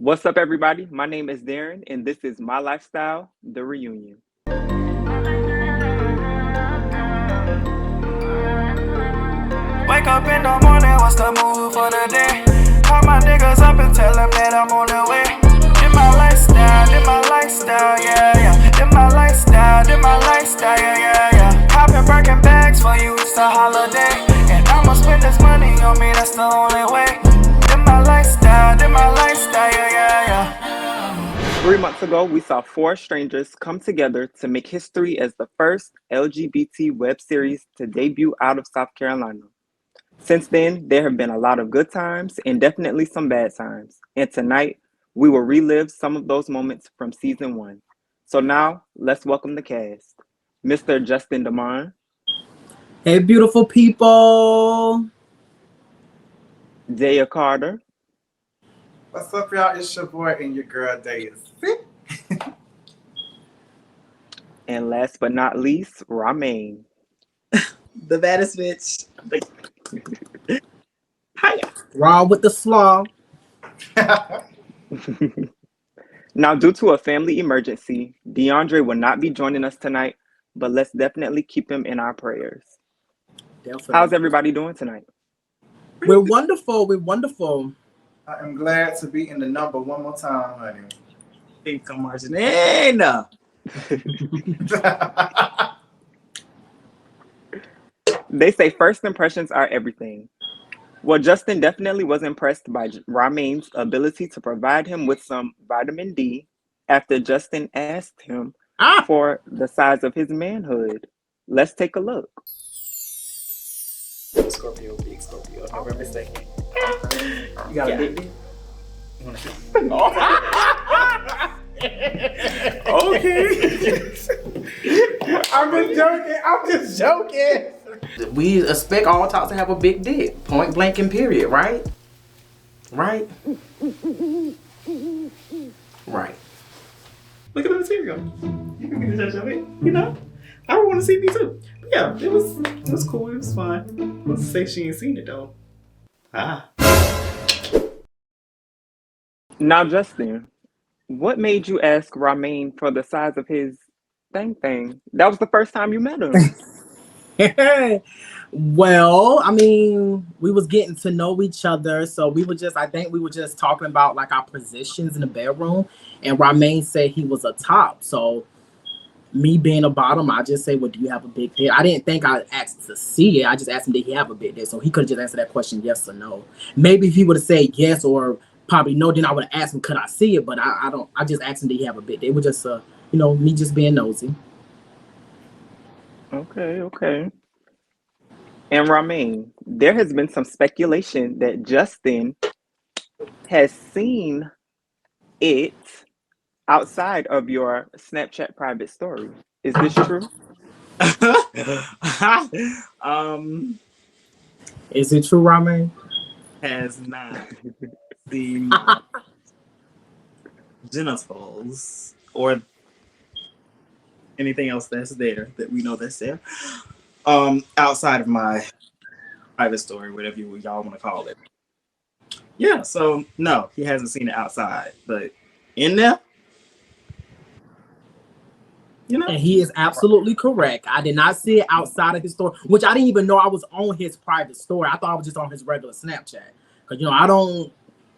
What's up, everybody? My name is Daryn, and this is My Lifestyle, The Reunion. Wake up in the morning, what's the move for the day? Call my niggas up and tell them that I'm on the way. Did my lifestyle, yeah, yeah. Did my lifestyle, yeah, yeah. Poppin' Birkin bags for you, it's a holiday. And I'ma spend this money on me, that's the only way. Did my lifestyle, yeah, yeah. 3 months ago, we saw four strangers come together to make history as the first LGBT web series to debut out of South Carolina. Since then, there have been a lot of good times and definitely some bad times. And tonight, we will relive some of those moments from season 1. So now, let's welcome the cast. Mr. Justin DeMond. Hey, beautiful people. Daya Carter. What's up, y'all? It's your boy and your girl, Daya. And last but not least, Ramin. The baddest bitch. Hiya. Raw with the slaw. Now, due to a family emergency, DeAndre will not be joining us tonight, but let's definitely keep him in our prayers. Definitely. How's everybody doing tonight? We're wonderful. We're wonderful. I am glad to be in the number one more time, honey. Think I'm Argentina. They say first impressions are everything. Well, Justin definitely was impressed by Ramin's ability to provide him with some vitamin D after Justin asked him for the size of his manhood. Let's take a look. Scorpio, big Scorpio, November 2nd. You got a big dick? Okay. I'm just joking. We expect all talks to have a big dick. Point blank and period, right? Right? Right. Look at the material. You can be the judge of it, you know? I would want to see me too. But yeah, it was cool, it was fun. Let's say she ain't seen it though. Now, Justin, what made you ask Ramin for the size of his thing? That was the first time you met him. Well, I mean, we was getting to know each other, so I think we were just talking about like our positions in the bedroom, and Ramin said he was a top, so me being a bottom, I just say, well, do you have a big dick? I didn't think I asked to see it. I just asked him, did he have a big dick? So he could have just answered that question yes or no. Maybe if he would have said yes or probably no, then I would have asked him, could I see it? But I just asked him, did he have a big dick? It was just, me just being nosy. Okay. And Ramin, there has been some speculation that Justin has seen it outside of your Snapchat private story. Is this true? Is it true, Ramin? Has not seen my genitals or anything else that's there that we know that's there. Outside of my private story, whatever y'all want to call it. Yeah, so no, he hasn't seen it outside, but in there, And he is absolutely correct. I did not see it outside of his story, which I didn't even know I was on his private story. I thought I was just on his regular Snapchat. Because, I don't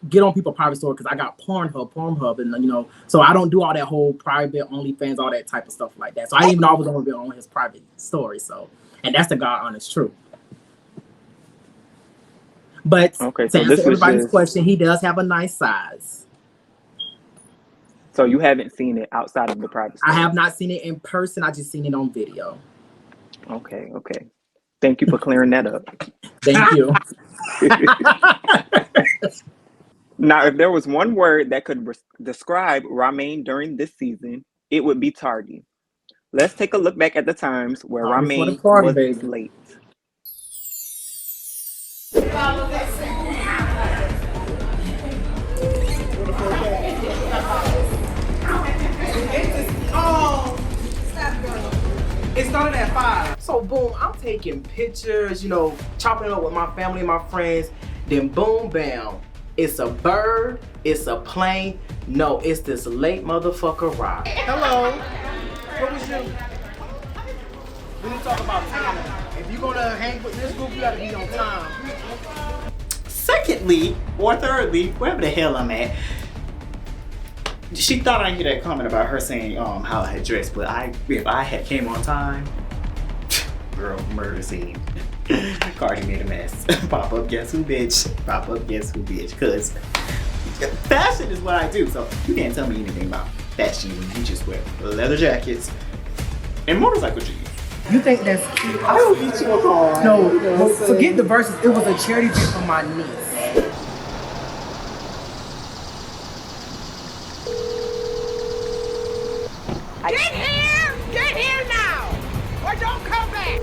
get on people's private story because I got Pornhub, and, so I don't do all that whole private OnlyFans, all that type of stuff like that. So I didn't even know I was on his private story. So, and that's the God honest truth. But to answer everybody's question, he does have a nice size. So you haven't seen it outside of the private story? I have not seen it in person. I just seen it on video. Okay. Thank you for clearing that up. Thank you. Now, if there was one word that could describe Ramin during this season, it would be tardy. Let's take a look back at the times where Ramin was late. it started at 5. So boom, I'm taking pictures, chopping it up with my family and my friends. Then boom, bam, It's a bird. It's a plane. No, it's this late motherfucker Rah. Hello. What was you? We need to talk about timing. If you're gonna hang with this group, you gotta be on time. Secondly, or thirdly, wherever the hell I'm at, she thought I knew that comment about her saying how I had dressed, but if I had came on time, girl, murder scene. Cardi made a mess. Pop up, guess who, bitch? Pop up, guess who, bitch? Because fashion is what I do, so you can't tell me anything about fashion when you just wear leather jackets and motorcycle jeans. You think that's... I don't need you on. No, forget the verses. It was a charity gift for my niece. Get here now, or don't come back.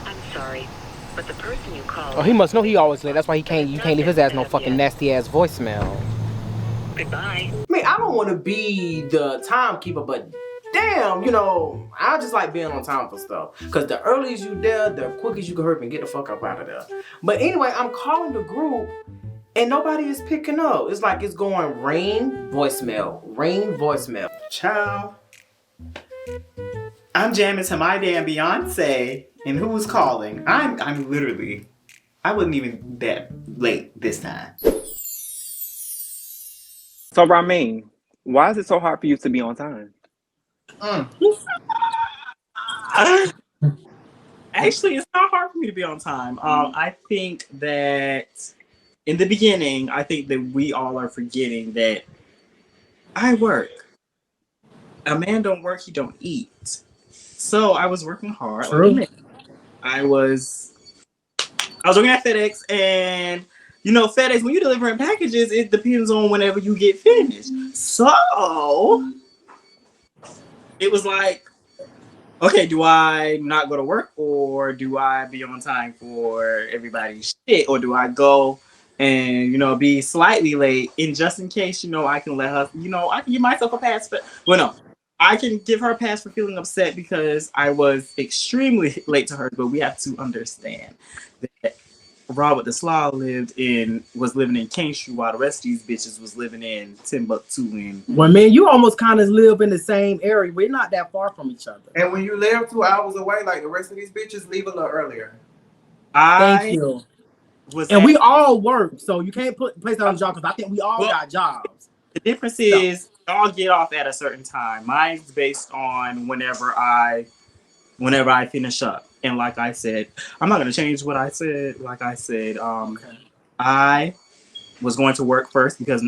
I'm sorry, but the person you called... Oh, he must know he always late. That's why you can't leave his ass no fucking nasty ass voicemail. Goodbye. I mean, I don't want to be the timekeeper, but damn, I just like being on time for stuff. Because the earlier you there, the quicker you can hurry and get the fuck up out of there. But anyway, I'm calling the group and nobody is picking up. It's like it's going ring, voicemail. Ciao. I'm jamming to my damn Beyonce, and who's calling? I'm literally, I wasn't even that late this time. So Ramin, why is it so hard for you to be on time? Actually, it's not hard for me to be on time. I think that in the beginning, I think that we all are forgetting that I work. A man don't work, he don't eat. So I was working hard. True. I was working at FedEx, and FedEx, when you're delivering packages, it depends on whenever you get finished. So it was like, okay, do I not go to work, or do I be on time for everybody's shit, or do I go and be slightly late, and just in case I can let her, I can give myself a pass. But no, I can give her a pass for feeling upset because I was extremely late to her. But we have to understand that Robert the Slaw was living in Kingston, while the rest of these bitches was living in Timbuktu. Well, man, you almost kind of live in the same area. We're not that far from each other. And when you live 2 hours away, like the rest of these bitches, leave a little earlier. Thank you. We all work, so you can't place that on a job because I think we all got jobs. The difference is y'all get off at a certain time. Mine's based on whenever I finish up. And like I said, I'm not going to change what I said. Like I said, I was going to work first because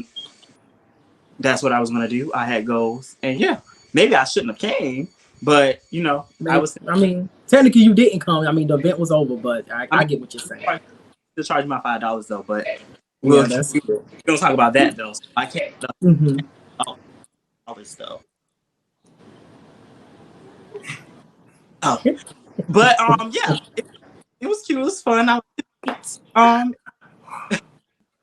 that's what I was going to do. I had goals. And yeah, maybe I shouldn't have came, but technically you didn't come. I mean, the event was over, but I get what you're saying. To charge my $5 though, but we don't talk about that though. So I can't. Other stuff. Oh, but yeah, it was cute. It was fun.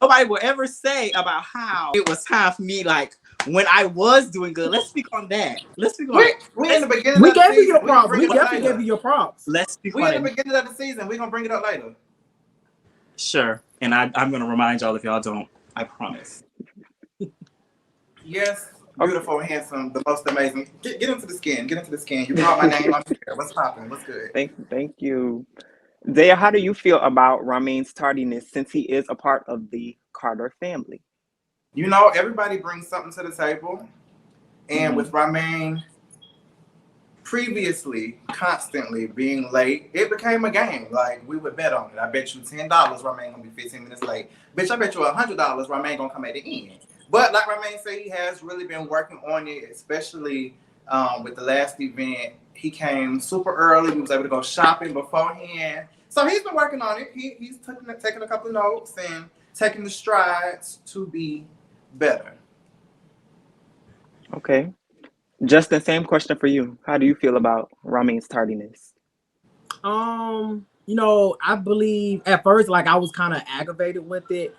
Nobody will ever say about how it was time for me. Like when I was doing good. Let's speak on that. Let's speak on. We in the beginning. We gave you your props. We definitely gave you your props. Let's speak on it. We in the beginning of the season. We're gonna bring it up later. Sure, and I'm gonna remind y'all if y'all don't. I promise. Yes, beautiful, handsome, the most amazing. Get into the skin. Get into the skin. You called my name. I'm here. What's popping? What's good? Thank you. Daya, how do you feel about Ramin's tardiness since he is a part of the Carter family? Everybody brings something to the table, and with Ramin previously constantly being late, it became a game. Like we would bet on it. I bet you $10 Ramin gonna be 15 minutes late. Bitch, I bet you $100 Ramin gonna come at the end. But like Ramin said, he has really been working on it, especially with the last event. He came super early. He was able to go shopping beforehand. So he's been working on it. He's taking a couple of notes and taking the strides to be better. Okay. Justin, same question for you. How do you feel about Ramin's tardiness? I believe at first, like I was kind of aggravated with it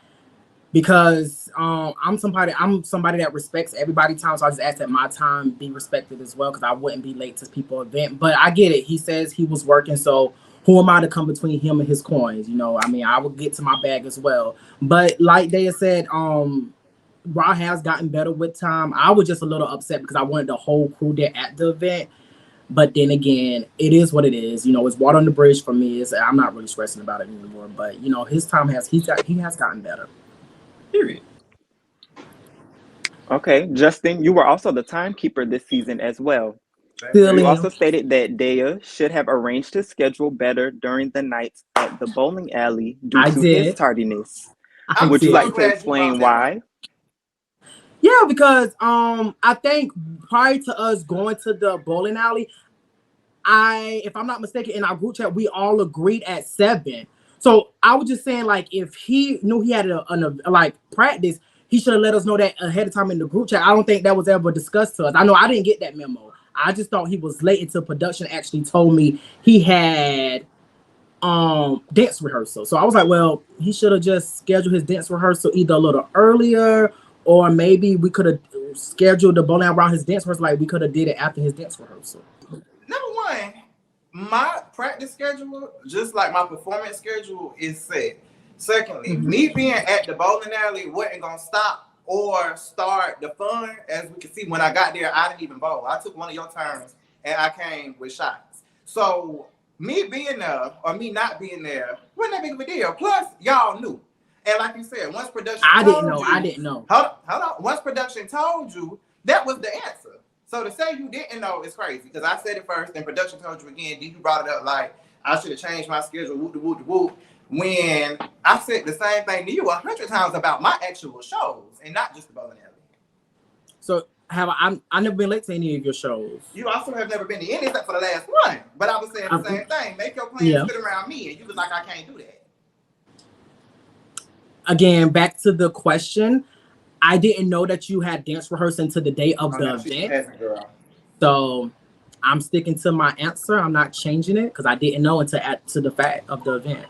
because I'm somebody that respects everybody's time. So I just asked that my time be respected as well because I wouldn't be late to people's event. But I get it. He says he was working, so who am I to come between him and his coins? You know, I mean, I would get to my bag as well. But like they said, Rah has gotten better with time. I was just a little upset because I wanted the whole crew there at the event. But then again, it is what it is. You know, it's water on the bridge for me. I'm not really stressing about it anymore. But you know, his time he has gotten better. Period. Okay, Justin, you were also the timekeeper this season as well. You also stated that Daya should have arranged his schedule better during the nights at the bowling alley due to his tardiness. Would you like to explain why? Yeah, because I think prior to us going to the bowling alley, if I'm not mistaken, in our group chat, we all agreed at 7. So I was just saying, like, if he knew he had a practice, he should have let us know that ahead of time in the group chat. I don't think that was ever discussed to us. I know I didn't get that memo. I just thought he was late until production actually told me he had dance rehearsal. So I was like, well, he should have just scheduled his dance rehearsal either a little earlier, or maybe we could have scheduled the bowling around his dance rehearsal. Like we could have did it after his dance rehearsal. Number one, my practice schedule, just like my performance schedule, is set. Secondly, me being at the bowling alley wasn't gonna stop or start the fun. As we can see, when I got there, I didn't even bowl. I took one of your turns and I came with shots. So me being there or me not being there wasn't that big of a deal. Plus, y'all knew. And like you said, once production I didn't know. Hold on. Once production told you, that was the answer. So to say you didn't know is crazy, because I said it first, and production told you again. Then you brought it up like I should have changed my schedule. Whoop. When I said the same thing to you 100 times about my actual shows and not just the bowling alley. So I've never been late to any of your shows. You also have never been to any except for the last one. But I was saying the same thing. Make your plans fit around me, and you was like, I can't do that. Again, back to the question. I didn't know that you had dance rehearsal to the day of the event. So I'm sticking to my answer. I'm not changing it because I didn't know until to the fact of the event.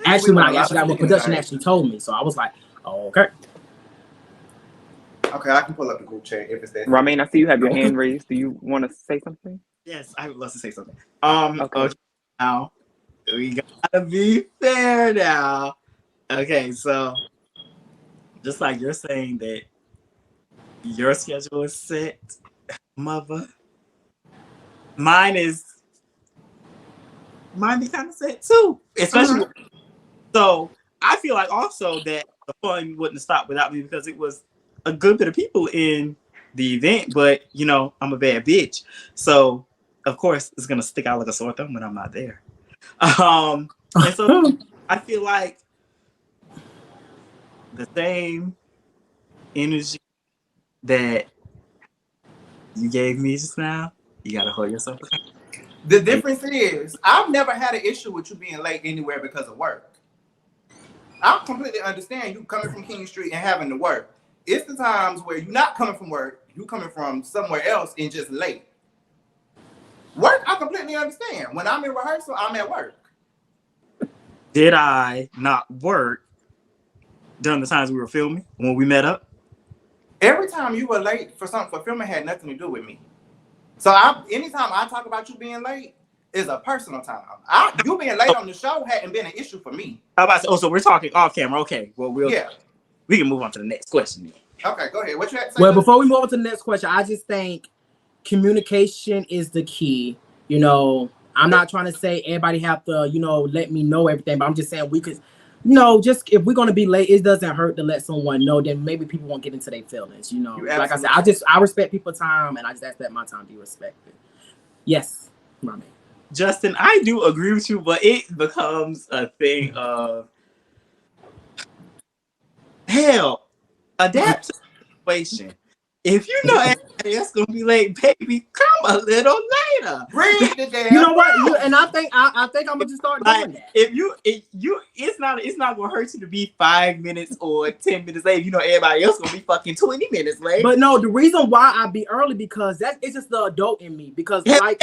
Actually, when I actually got what production actually told me. So I was like, oh, okay. Okay, I can pull up the group chat if it's that. Ramin, I see you have your hand raised. Do you want to say something? Yes, I would love to say something. Okay. Now, we gotta be fair now. Okay, so just like you're saying that your schedule is set, mother, mine be kind of set too. Especially so I feel like also that the fun wouldn't have stopped without me, because it was a good bit of people in the event, but you know, I'm a bad bitch. So of course it's gonna stick out like a sore thumb when I'm not there. And so I feel like the same energy that you gave me just now, you gotta hold yourself accountable. The difference is, I've never had an issue with you being late anywhere because of work. I completely understand you coming from King Street and having to work. It's the times where you're not coming from work, you coming from somewhere else and just late. Work, I completely understand. When I'm in rehearsal, I'm at work. Did I not work during the times we were filming when we met up? Every time you were late for something for filming had nothing to do with me. So anytime I talk about you being late, is a personal time. You being late on the show hadn't been an issue for me. How about so we're talking off camera? Okay, well we can move on to the next question then. Okay, go ahead. What you had to say? Well, before we move on to the next question, I just think communication is the key. You know, I'm not trying to say everybody have to, you know, let me know everything, but I'm just saying we could, you know, just if we're gonna be late, it doesn't hurt to let someone know. Then maybe people won't get into their feelings. You know, like I said, I respect people's time, and I just ask that my time be respected. Yes, Ramin. Justin, I do agree with you, but it becomes a thing of hell. Adapt to the situation. If you know everybody else gonna be late, baby, come a little later. Read the damn. You know what? And I think I'm gonna just start doing that. It's not gonna hurt you to be 5 minutes or 10 minutes late. You know everybody else gonna be fucking 20 minutes late. But no, the reason why I be early because it's just the adult in me. Because I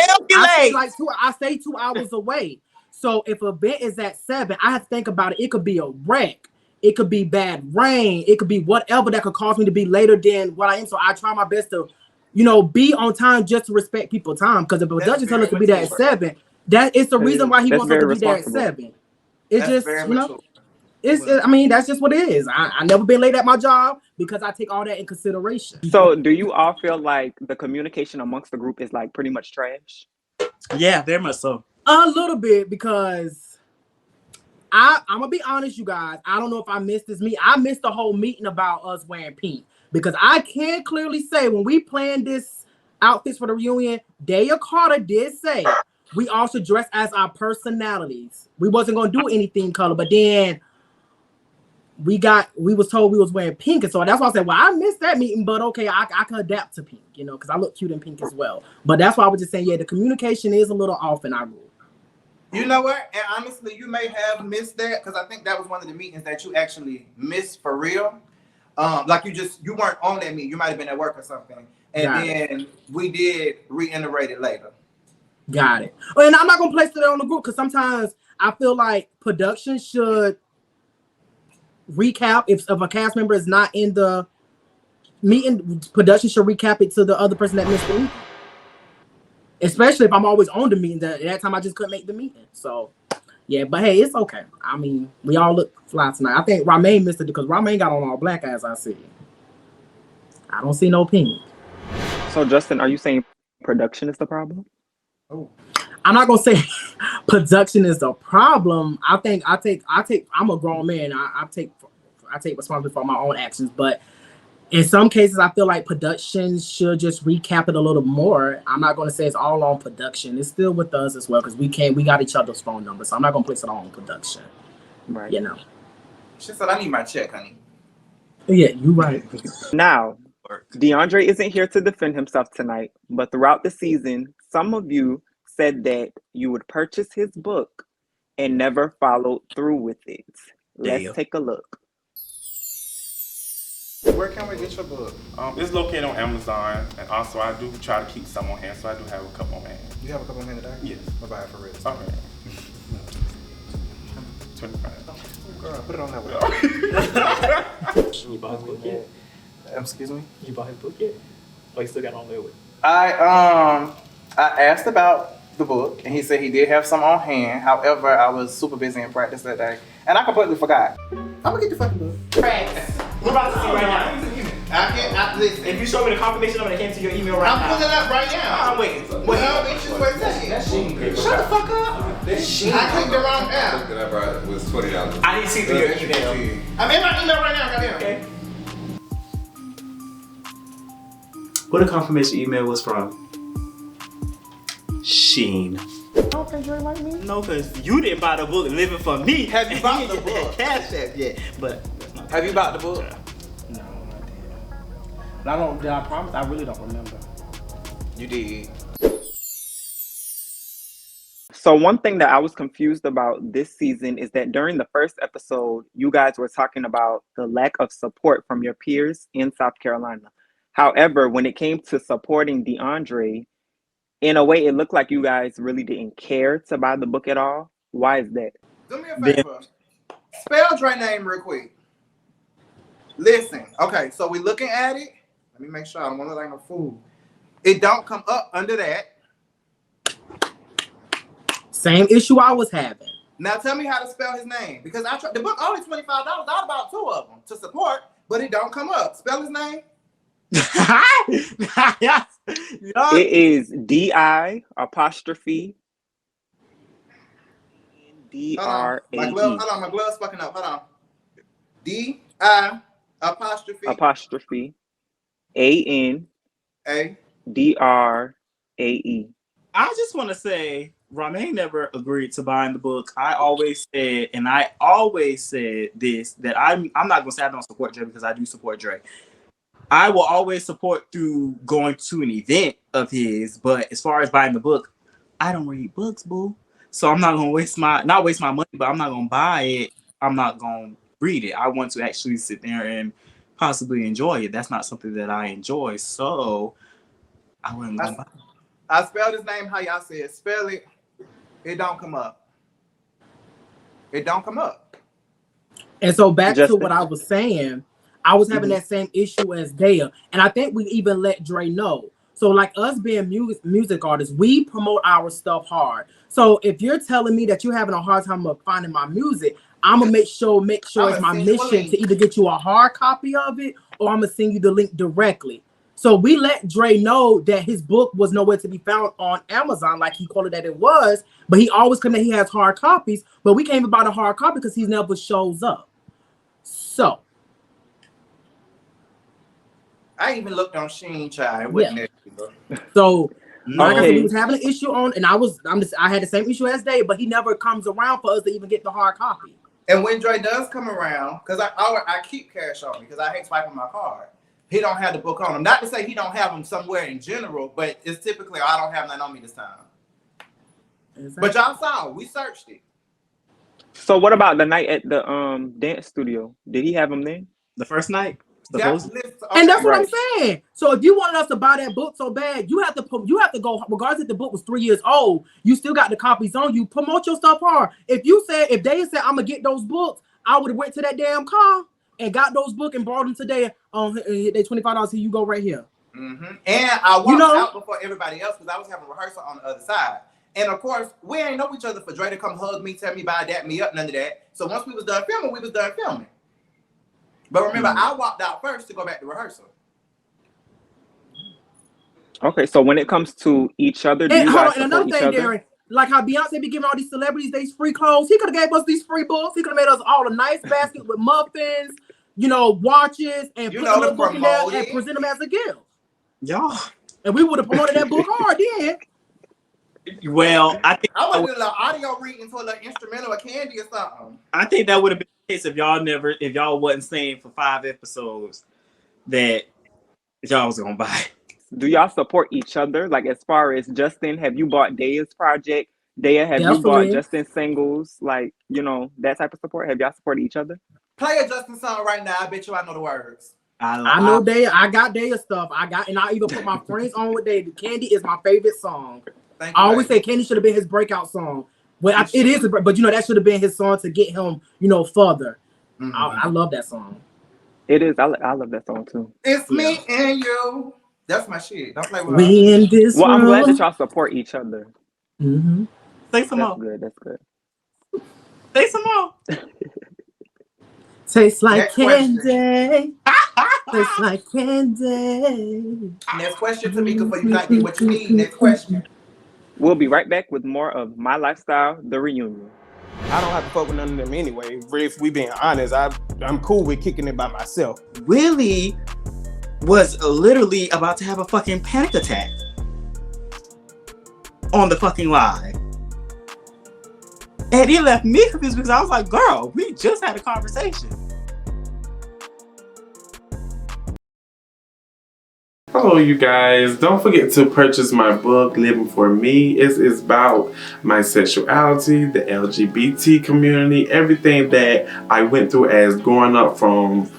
stay 2 hours away. So if a event is at 7, I have to think about it. It could be a wreck. It could be bad rain. It could be whatever that could cause me to be later than what I am. So I try my best to, you know, be on time just to respect people's time. Because if a production tell us to be there at 7, That is the reason why he That's wants us to very be there at responsible. 7. It's That's just, very you know, mature. I mean, that's just what it is. I never been late at my job because I take all that in consideration. So, do you all feel like the communication amongst the group is like pretty much trash? Yeah, very much so. A little bit, because I'm gonna be honest, you guys. I don't know if I missed this meeting. I missed the whole meeting about us wearing pink, because I can clearly say when we planned this outfits for the reunion, Daya Carter did say we all should dress as our personalities. We wasn't gonna do anything color, but then we was told we was wearing pink, and so that's why I said, well, I missed that meeting, but okay, I can adapt to pink, you know, because I look cute in pink as well. But that's why I was just saying, yeah, the communication is a little off in our group. You know what? And honestly, you may have missed that, because I think that was one of the meetings that you actually missed for real. Like you weren't on that meeting. You might have been at work or something. And then we did reiterate it later. Got it. And I'm not gonna place it on the group, because sometimes I feel like production should recap if a cast member is not in the meeting. Production should recap it to the other person that missed the meeting. Especially if I'm always on the meeting. That time I just couldn't make the meeting. So yeah, but hey, it's okay. I mean, we all look fly tonight. I think Ramin missed it because Ramin got on all black, as I see. I don't see no pink. So, Justin, are you saying production is the problem? Oh, I'm not gonna say production is the problem. I think I'm a grown man. I take responsibility for my own actions, but in some cases I feel like production should just recap it a little more. I'm not gonna say it's all on production. It's still with us as well, because we got each other's phone numbers, so I'm not gonna place it all on production. Right. You know. she said, I need my check, honey. Yeah, you're right. Now, DeAndre isn't here to defend himself tonight, but throughout the season, some of you said that you would purchase his book and never followed through with it. Let's take a look. Where can we get your book? It's located on Amazon, and also I do try to keep some on hand, so I do have a couple on hand. You have a couple minutes today? Yes. I'll buy it for real. Okay. 25. Oh, girl, put it on that way. You bought his book yet? Excuse me? You bought his book yet? Or you still got on there with? I asked about the book, and he said he did have some on hand. However, I was super busy in practice that day, and I completely forgot. I'm gonna get the fucking book. Practice. We're about to see right now. I can't listen. If you show me the confirmation number that came to your email right now. I'm pulling it up right now. I'm waiting. Well, bitch, just wait a second. Shut the fuck up. I clicked the wrong app. That I brought was $20. I need to see through your email. I'm in my email right now, goddamn. Okay. What the confirmation email was from? Sheen. Okay, Dre like me. No, because you didn't buy the book living for me. Have you bought the You didn't book? get Cash App yet. But Have you bought the book? No, I didn't. I don't. I promise. I really don't remember. You did. So one thing that I was confused about this season is that during the first episode, you guys were talking about the lack of support from your peers in South Carolina. However, when it came to supporting DeAndre, in a way, it looked like you guys really didn't care to buy the book at all. Why is that? Do me a favor. Spell Dre's name real quick. Listen. Okay, so we looking at it. Let me make sure I don't want to look like a fool. It don't come up under that. Same issue I was having. Now tell me how to spell his name, because I tried. The book only $25. I bought 2 of them to support, but it don't come up. Spell his name. It is D-I apostrophe D-R-A-E. Hold on, my glove's fucking up. Hold on. D-I apostrophe A-N D-R-A-E. I just want to say, Ramin never agreed to buying the book. I always said this, that I'm not going to say I don't support Dre, because I do support Dre. I will always support through going to an event of his, but as far as buying the book, I don't read books, boo. So I'm not going to not waste my money, but I'm not going to buy it. I'm not going to read it. I want to actually sit there and possibly enjoy it. That's not something that I enjoy, so I wouldn't buy it. I spelled his name how y'all say it. Spell it. It don't come up. It don't come up. And so back Justin? to what I was saying, I was having that same issue as Daya. And I think we even let Dre know. So like us being music artists, we promote our stuff hard. So if you're telling me that you're having a hard time of finding my music, I'm gonna make sure it's my mission to either get you a hard copy of it or I'm gonna send you the link directly. So we let Dre know that his book was nowhere to be found on Amazon, like he quoted that it was, but he always claimed that he has hard copies, but we came about a hard copy because he never shows up. So I even looked on Sheen, child. It wasn't there either. So like I said, Okay. we was having an issue on, and I had the same issue as Dave, but he never comes around for us to even get the hard copy. And when Dre does come around, because I keep cash on me because I hate swiping my card. He don't have the book on him. Not to say he don't have them somewhere in general, but it's typically I don't have none on me this time. Exactly. But y'all saw, we searched it. So what about the night at the dance studio? Did he have them then? The first night? Yeah, and that's what I'm saying. So if you wanted us to buy that book so bad, you have to go, regardless if the book was 3 years old, you still got the copies on you. Promote your stuff hard. If they said I'm gonna get those books, I would have went to that damn car and got those books and brought them today. They $25. Here you go right here. Mm-hmm. And I walked out before everybody else because I was having rehearsal on the other side. And of course, we ain't know each other for Dre to come hug me, tell me bye, dap me up, none of that. So once we was done filming, we was done filming. But remember, I walked out first to go back to rehearsal. Okay, so when it comes to each other, do you guys support each other? Daryn, like how Beyonce be giving all these celebrities these free clothes, he could have gave us these free books. He could have made us all a nice basket with muffins, watches, and put the book in there and present them as a gift. Y'all. And we would have promoted that book hard then. Well, I think I would do an audio reading for an instrumental or candy or something. I think that would have been the case if y'all wasn't saying for 5 episodes that y'all was gonna buy. Do y'all support each other? Like as far as Justin, have you bought Daya's project? Daya, have you bought Justin singles? Like, that type of support? Have y'all supported each other? Play a Justin song right now. I bet you I know the words. I know Daya. I got Daya stuff. And I even put my friends on with Daya. Candy is my favorite song. I always say Candy should have been his breakout song. Well, it is, but that should have been his song to get him, further. Mm-hmm. I love that song. It is. I love that song too. It's me and you. That's my shit. Don't play with we in this Well, I'm glad that y'all support each other. Mm-hmm. Say some more. That's good. Say some more. Tastes like candy. Tastes like candy. Next question, Tamika, for you not get what you need. Next question. We'll be right back with more of My Lifestyle, The Reunion. I don't have to fuck with none of them anyway. If we being honest, I'm cool with kicking it by myself. Willie was literally about to have a fucking panic attack on the fucking live. And he left me confused because I was like, girl, we just had a conversation. Hello, you guys. Don't forget to purchase my book, Living for Me. It's about my sexuality, the LGBT community, everything that I went through as growing up from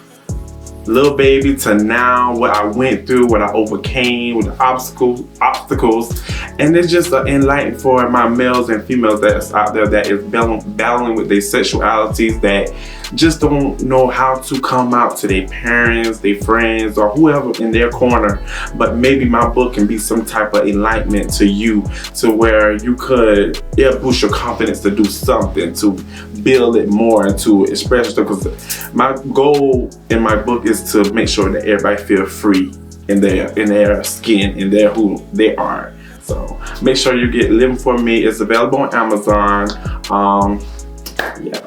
little baby to now, what I went through, what I overcame, with the obstacles. And it's just enlightening for my males and females that's out there that is battling with their sexualities, that just don't know how to come out to their parents, their friends, or whoever in their corner. But maybe my book can be some type of enlightenment to you, to where you could boost your confidence to do something, to build it more, and to express it. Because my goal in my book is to make sure that everybody feel free in their skin, in their who they are. So make sure you get Living for Me. It's available on Amazon. Yeah.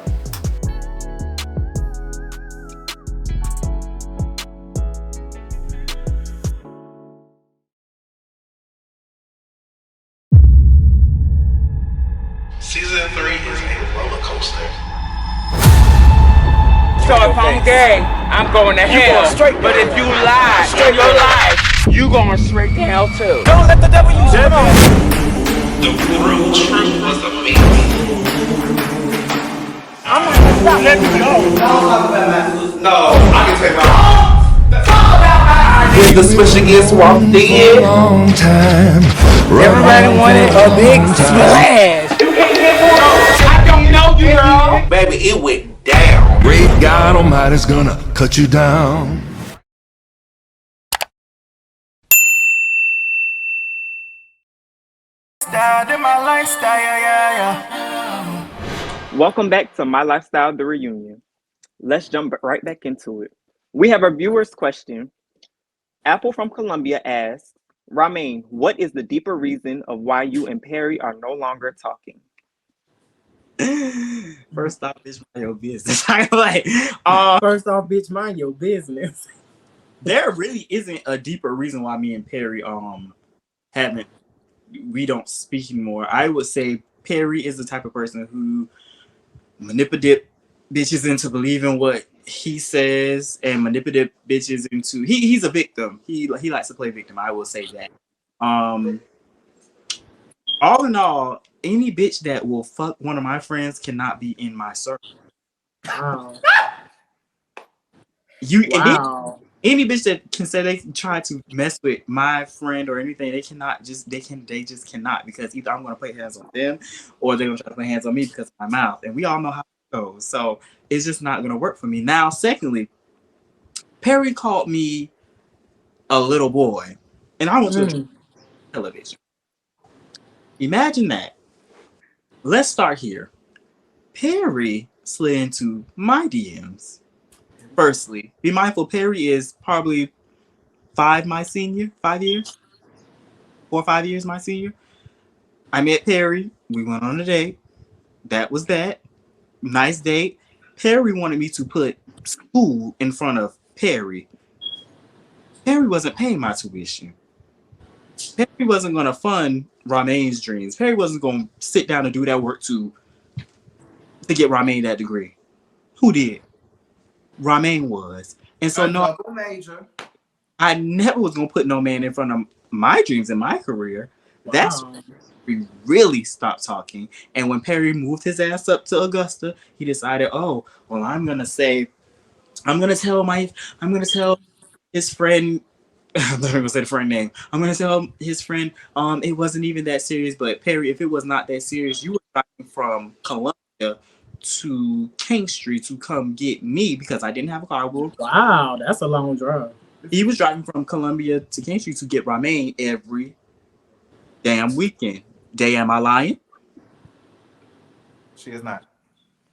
Season 3 is a roller coaster. So if I'm gay, I'm going to hell. But if you lie in your life, you going straight to hell too. Don't let the devil use you. The real truth was amazing. I'm not going to stop letting you go. No, I can take my talk about when the switcher gets walked in. Long time. Everybody wanted a big splash. You can't get more. I don't know you, girl. Baby, it went down. Great God Almighty's gonna cut you down. lifestyle, yeah. Welcome back to My Lifestyle, the reunion. Let's jump right back into it. We have our viewer's question. Apple from Colombia asks, Ramin, what is the deeper reason of why you and Perry are no longer talking? First off, bitch, mind your business. First off, bitch, mind your business. There really isn't a deeper reason why me and Perry we don't speak anymore. I would say Perry is the type of person who manipulate bitches into believing what he says and manipulate bitches into he's a victim. He likes to play victim. I will say that. All in all, any bitch that will fuck one of my friends cannot be in my circle. Wow. Wow. Any bitch that can say they try to mess with my friend or anything, they just cannot, because either I'm gonna play hands on them or they're gonna try to play hands on me because of my mouth. And we all know how it goes. So it's just not gonna work for me. Now, secondly, Perry called me a little boy. And I went to television. Imagine that. Let's start here. Perry slid into my DMs. Firstly, be mindful, Perry is probably 4 or 5 years my senior. I met Perry. We went on a date. That was that. Nice date. Perry wanted me to put school in front of Perry. Perry wasn't paying my tuition. Perry wasn't going to fund Ramin's dreams. Perry wasn't going to sit down and do that work to get Ramin that degree. Who did? Ramin was. And so I never was going to put no man in front of my dreams in my career. Wow. That's when we really stopped talking. And when Perry moved his ass up to Augusta, he decided, oh, well, I'm going to tell his friend, I'm not going to say the friend name. I'm going to tell his friend, it wasn't even that serious. But Perry, if it was not that serious, you were driving from Columbia to King Street to come get me because I didn't have a car. Wow, that's a long drive. He was driving from Columbia to King Street to get Ramin every damn weekend. Day, am I lying? She is not.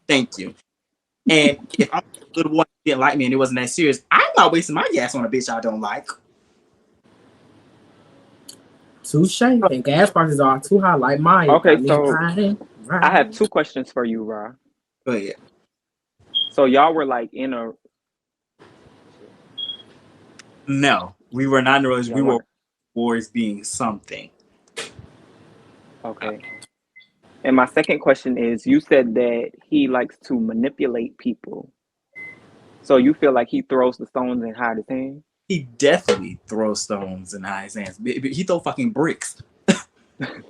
Thank you. And if I'm a little boy who didn't like me and it wasn't that serious, I'm not wasting my gas on a bitch I don't like. Touche. And gas prices are too high, like mine. Okay, so I have 2 questions for you, Rah. Go ahead. So y'all were like in a... No, we were not in a relationship. We were towards being something. Okay. And my second question is, you said that he likes to manipulate people. So you feel like he throws the stones and hides his hand? He definitely throws stones and hides his hands. He throw fucking bricks. And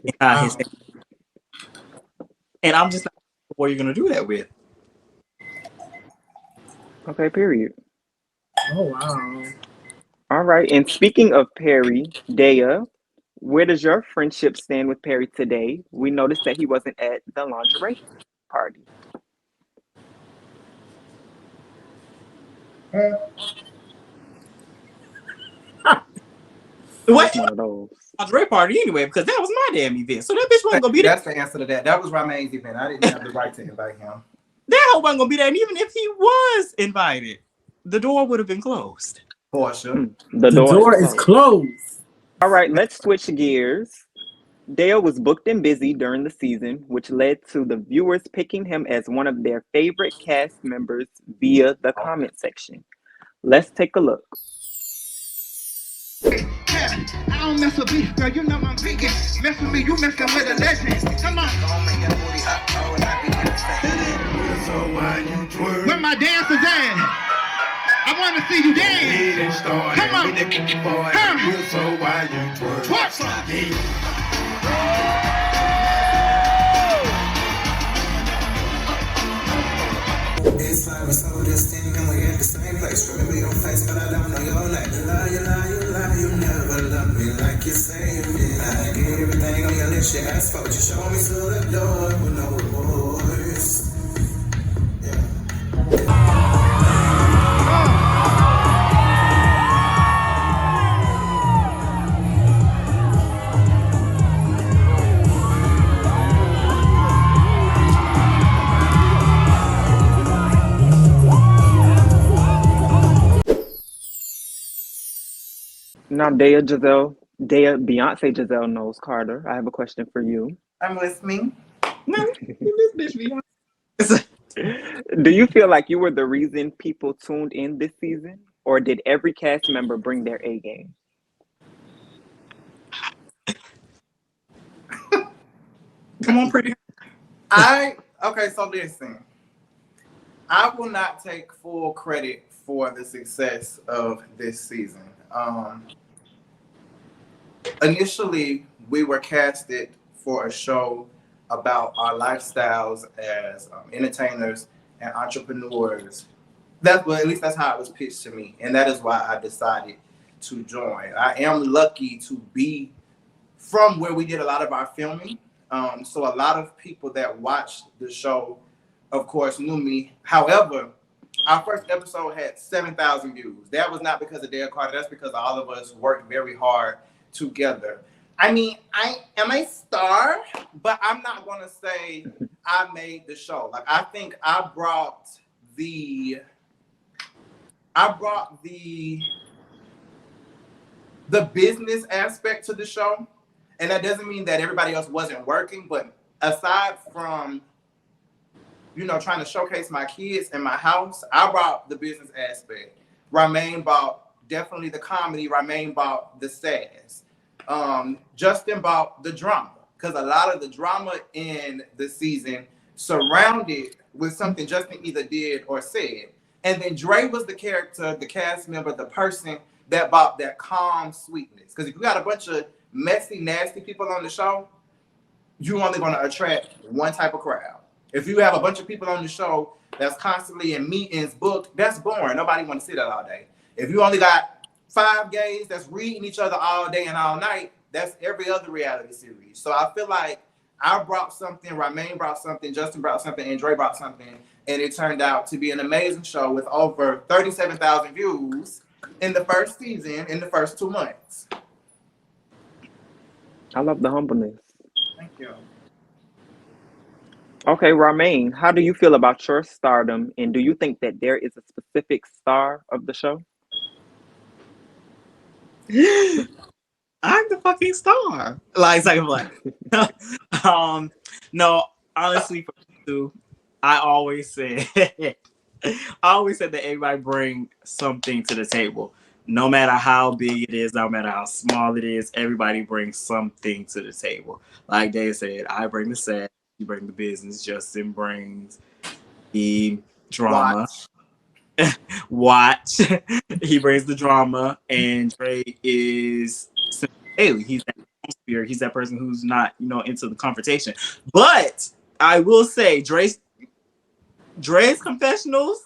I'm just not sure what you're going to do that with. Okay, period. Oh, wow. All right. And speaking of Perry, Daya, where does your friendship stand with Perry today? We noticed that he wasn't at the lingerie party. What? One of those. Lingerie party anyway, because that was my damn event. So that bitch wasn't going to be there. That's the answer to that. That was Ramin's event. I didn't have the right to invite him. That hoe wasn't going to be there. And even if he was invited, the door would have been closed. For sure. The door is closed. All right, let's switch gears. Dale was booked and busy during the season, which led to the viewers picking him as one of their favorite cast members via the comment section. Let's take a look. I don't mess with beef, girl. You know I'm vegan. Mess with me, you messing with a legend. Come on. Where my dancers at? I want to see you dance. Come on. It's like we're so distant and we at the same place. Remember your face, but I don't know your name. You lie, you never love me like you say you did. I get everything on your list, you asked for. You show me through the door with no remorse. Now, Beyonce Giselle knows Carter. I have a question for you. I'm listening. Do you feel like you were the reason people tuned in this season, or did every cast member bring their A game? Come on, pretty. Okay, so listen. I will not take full credit for the success of this season. Initially, we were casted for a show about our lifestyles as entertainers and entrepreneurs. At least that's how it was pitched to me, and that is why I decided to join. I am lucky to be from where we did a lot of our filming. So a lot of people that watched the show, of course, knew me. However, our first episode had 7,000 views. That was not because of Daya Carter. That's because all of us worked very hard together. I mean, I am a star, but I'm not going to say I made the show. Like, I think I brought the business aspect to the show. And that doesn't mean that everybody else wasn't working, but aside from, trying to showcase my kids and my house, I brought the business aspect. Ramin brought definitely the comedy. Ramin brought the sass. Justin brought the drama, because a lot of the drama in the season surrounded with something Justin either did or said. And then Dre was the character, the cast member, the person that brought that calm sweetness. Because if you got a bunch of messy, nasty people on the show, you're only going to attract one type of crowd. If you have a bunch of people on the show that's constantly in meetings booked, that's boring. Nobody want to see that all day. If you only got 5 gays that's reading each other all day and all night, that's every other reality series. So I feel like I brought something, Ramin brought something, Justin brought something, and Dre brought something, and it turned out to be an amazing show with over 37,000 views in the first season, in the first 2 months. I love the humbleness. Thank you. Okay, Ramin, how do you feel about your stardom, and do you think that there is a specific star of the show? I'm the fucking star. Like, second black. No, honestly, for me too, I always said that everybody bring something to the table. No matter how big it is, no matter how small it is, everybody brings something to the table. Like they said, I bring the set, you bring the business, Justin brings the drama. Watch. He brings the drama, and Dre is Haley. He's that atmosphere. He's that person who's not, into the confrontation. But I will say, Dre's confessionals,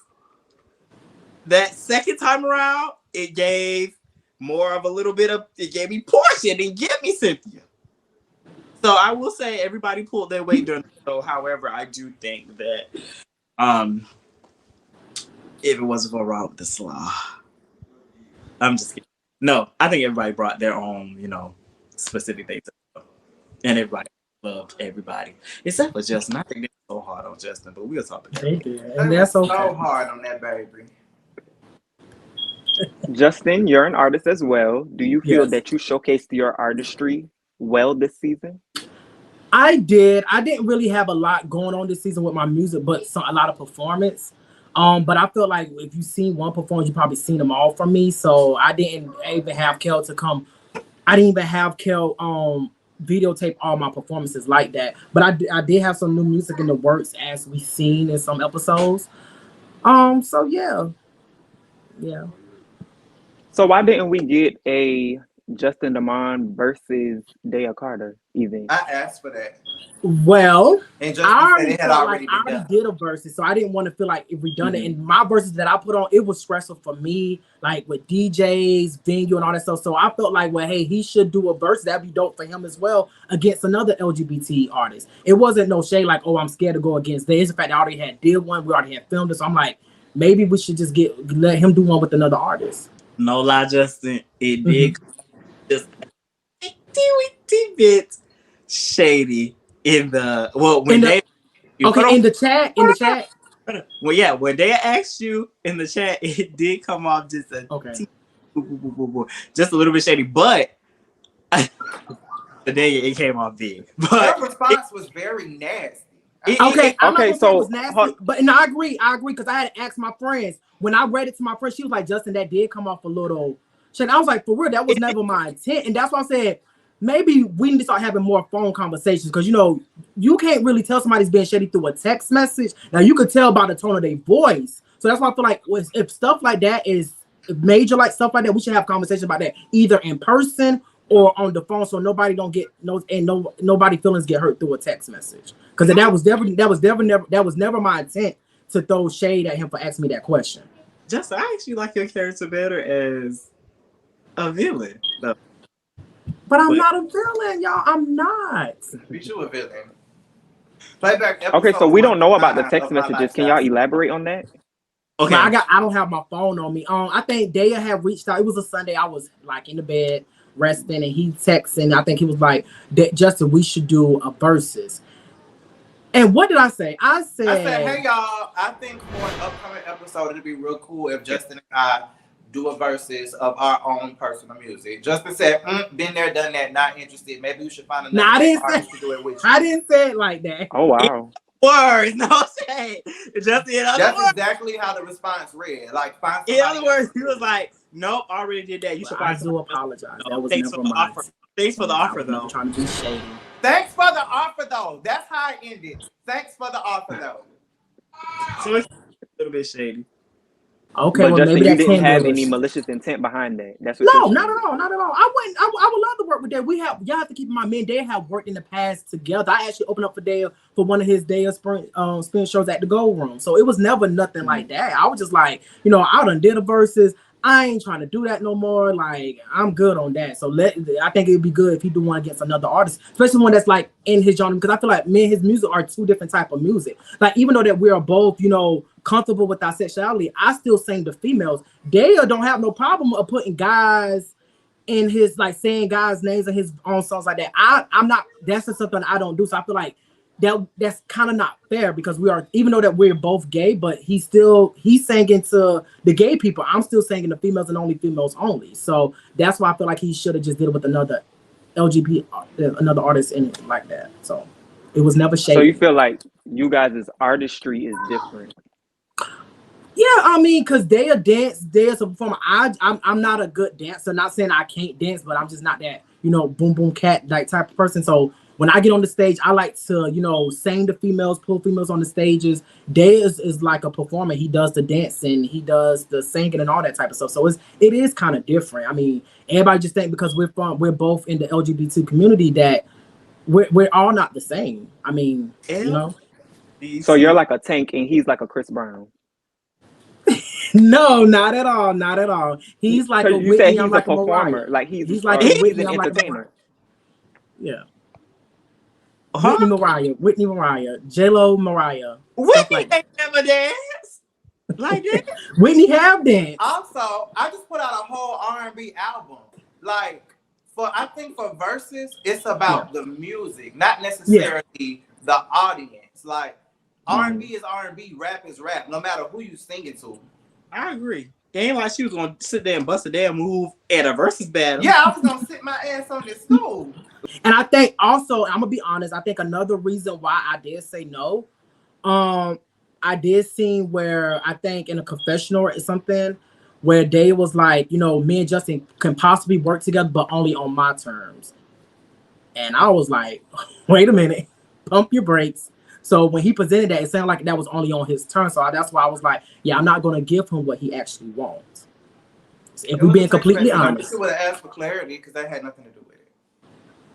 that second time around, it gave more of a little bit of, it gave me Portia, it didn't give me Cynthia. So I will say everybody pulled their weight during the show. However, I do think that if it wasn't for Rob with the Slaw, I'm just kidding. No, I think everybody brought their own, specific things to the show. And everybody loved everybody. Except for Justin. I think they're so hard on Justin, but we'll talk about it. And that's okay. So hard on that baby. Justin, you're an artist as well. Do you feel that you showcased your artistry well this season? I did. I didn't really have a lot going on this season with my music, but a lot of performance. But I feel like if you've seen one performance, you probably seen them all from me. So I didn't even have Kell to come. I didn't even have Kell videotape all my performances like that. But I did have some new music in the works as we've seen in some episodes. So yeah. So why didn't we get a Justin Damon versus Daya Carter even? I asked for that. Well, and Justin said it had already been done. I did a versus, so I didn't want to feel like redundant. And my verses that I put on, it was stressful for me, like with DJs, venue, and all that stuff. So I felt like, well, hey, he should do a verse. That'd be dope for him as well against another LGBT artist. It wasn't no shade like, oh, I'm scared to go against this. In fact, I already did one. We already had filmed it. So I'm like, maybe we should just let him do one with another artist. No lie, Justin. It did just a teeny bit shady in the when in the chat. Well, yeah, when they asked you in the chat, it did come off just a just a little bit shady, but today it came off big. But her response was very nasty. Okay, I'm not gonna say it was so nasty, but no, I agree because I had to ask my friends. When I read it to my friend, she was like, Justin, that did come off a little shit. I was like, for real, that was never my intent. And that's why I said maybe we need to start having more phone conversations, because you can't really tell somebody's being shady through a text message. Now you could tell by the tone of their voice. So that's why I feel like if stuff like that is major, like stuff like that, we should have conversations about that either in person or on the phone, so nobody don't get nobody feelings get hurt through a text message. Because that was never my intent to throw shade at him for asking me that question. Justin, I actually like your character better as a villain, though. But I'm not a villain, y'all. I'm not. Be you a villain. Playback. Okay, so we don't know about the text messages. Can y'all elaborate on that? Okay, I don't have my phone on me. I think Daya had reached out. It was a Sunday. I was like in the bed resting, and he texted. I think he was like, Justin, we should do a versus. And what did I say? I said, hey y'all, I think for an upcoming episode, it'd be real cool if Justin and I do a versus of our own personal music. Justin said, been there, done that, not interested. Maybe we should find another artist to do it with you. I didn't say it like that. Oh, wow. Words, no shade. Justin, that's exactly how the response read. Like, find somebody. In other words, he was like, nope, I already did that. You should find I do apologize. That was Thanks never for the offer. Thanks for the offer, though. I'm trying to be shady. Thanks for the offer, though. That's how I ended. Thanks for the offer, though. So it's a little bit shady. Okay, but well, Justin, maybe you that didn't have any malicious intent behind that. That's what. No, not at all, not at all. I would love to work with Daya. Y'all have to keep in mind, me and Daya have worked in the past together. I actually opened up for Daya for one of his Daya spin shows at the Gold Room. So it was never nothing like that. I was just like, I done did a versus. I ain't trying to do that no more. Like, I'm good on that. So I think it'd be good if he do one against another artist, especially one that's like in his genre, because I feel like me and his music are two different type of music. Like, even though that we are both, comfortable with our sexuality, I still sing to females. Daya don't have no problem of putting guys in his, like, saying guys' names in his own songs like that. I'm not. That's just something I don't do. So I feel like that's kind of not fair, because we are, even though that we're both gay, but he's singing to the gay people. I'm still singing to females and only females only. So that's why I feel like he should have just did it with another LGBT, another artist in it like that. So it was never shady. So you feel like you guys' artistry is different? Yeah, I mean, because Daya's a performer. I'm not a good dancer. Not saying I can't dance, but I'm just not that, boom boom cat like type of person. So when I get on the stage, I like to, sing to females, pull females on the stages. Daya is like a performer. He does the dancing, he does the singing and all that type of stuff. So it is kind of different. I mean, everybody just think because we're both in the LGBT community that we're all not the same. I mean, So you're like a Tank and he's like a Chris Brown. No, not at all. Not at all. He's like a you Whitney. Said he's I'm like a performer. Like he's like a Whitney. an I'm entertainer. Yeah. Whitney Mariah, J-Lo Mariah. Whitney ain't never dance like that. Whitney have danced. Also, I just put out a whole R&B album. Like, I think for verses, it's about the music, not necessarily the audience. Like, R&B is R&B, rap is rap, no matter who you singing to. I agree. It ain't like she was gonna sit there and bust a damn move at a versus battle. Yeah, I was gonna sit my ass on this stool. And I think also, I'm gonna be honest, I think another reason why I did say no, I did see where I think in a confessional or something where Daya was like, me and Justin can possibly work together, but only on my terms. And I was like, wait a minute, pump your brakes. So when he presented that, it sounded like that was only on his turn. So that's why I was like, yeah, I'm not going to give him what he actually wants. So if we're being completely honest. You would have asked for clarity because that had nothing to do with it.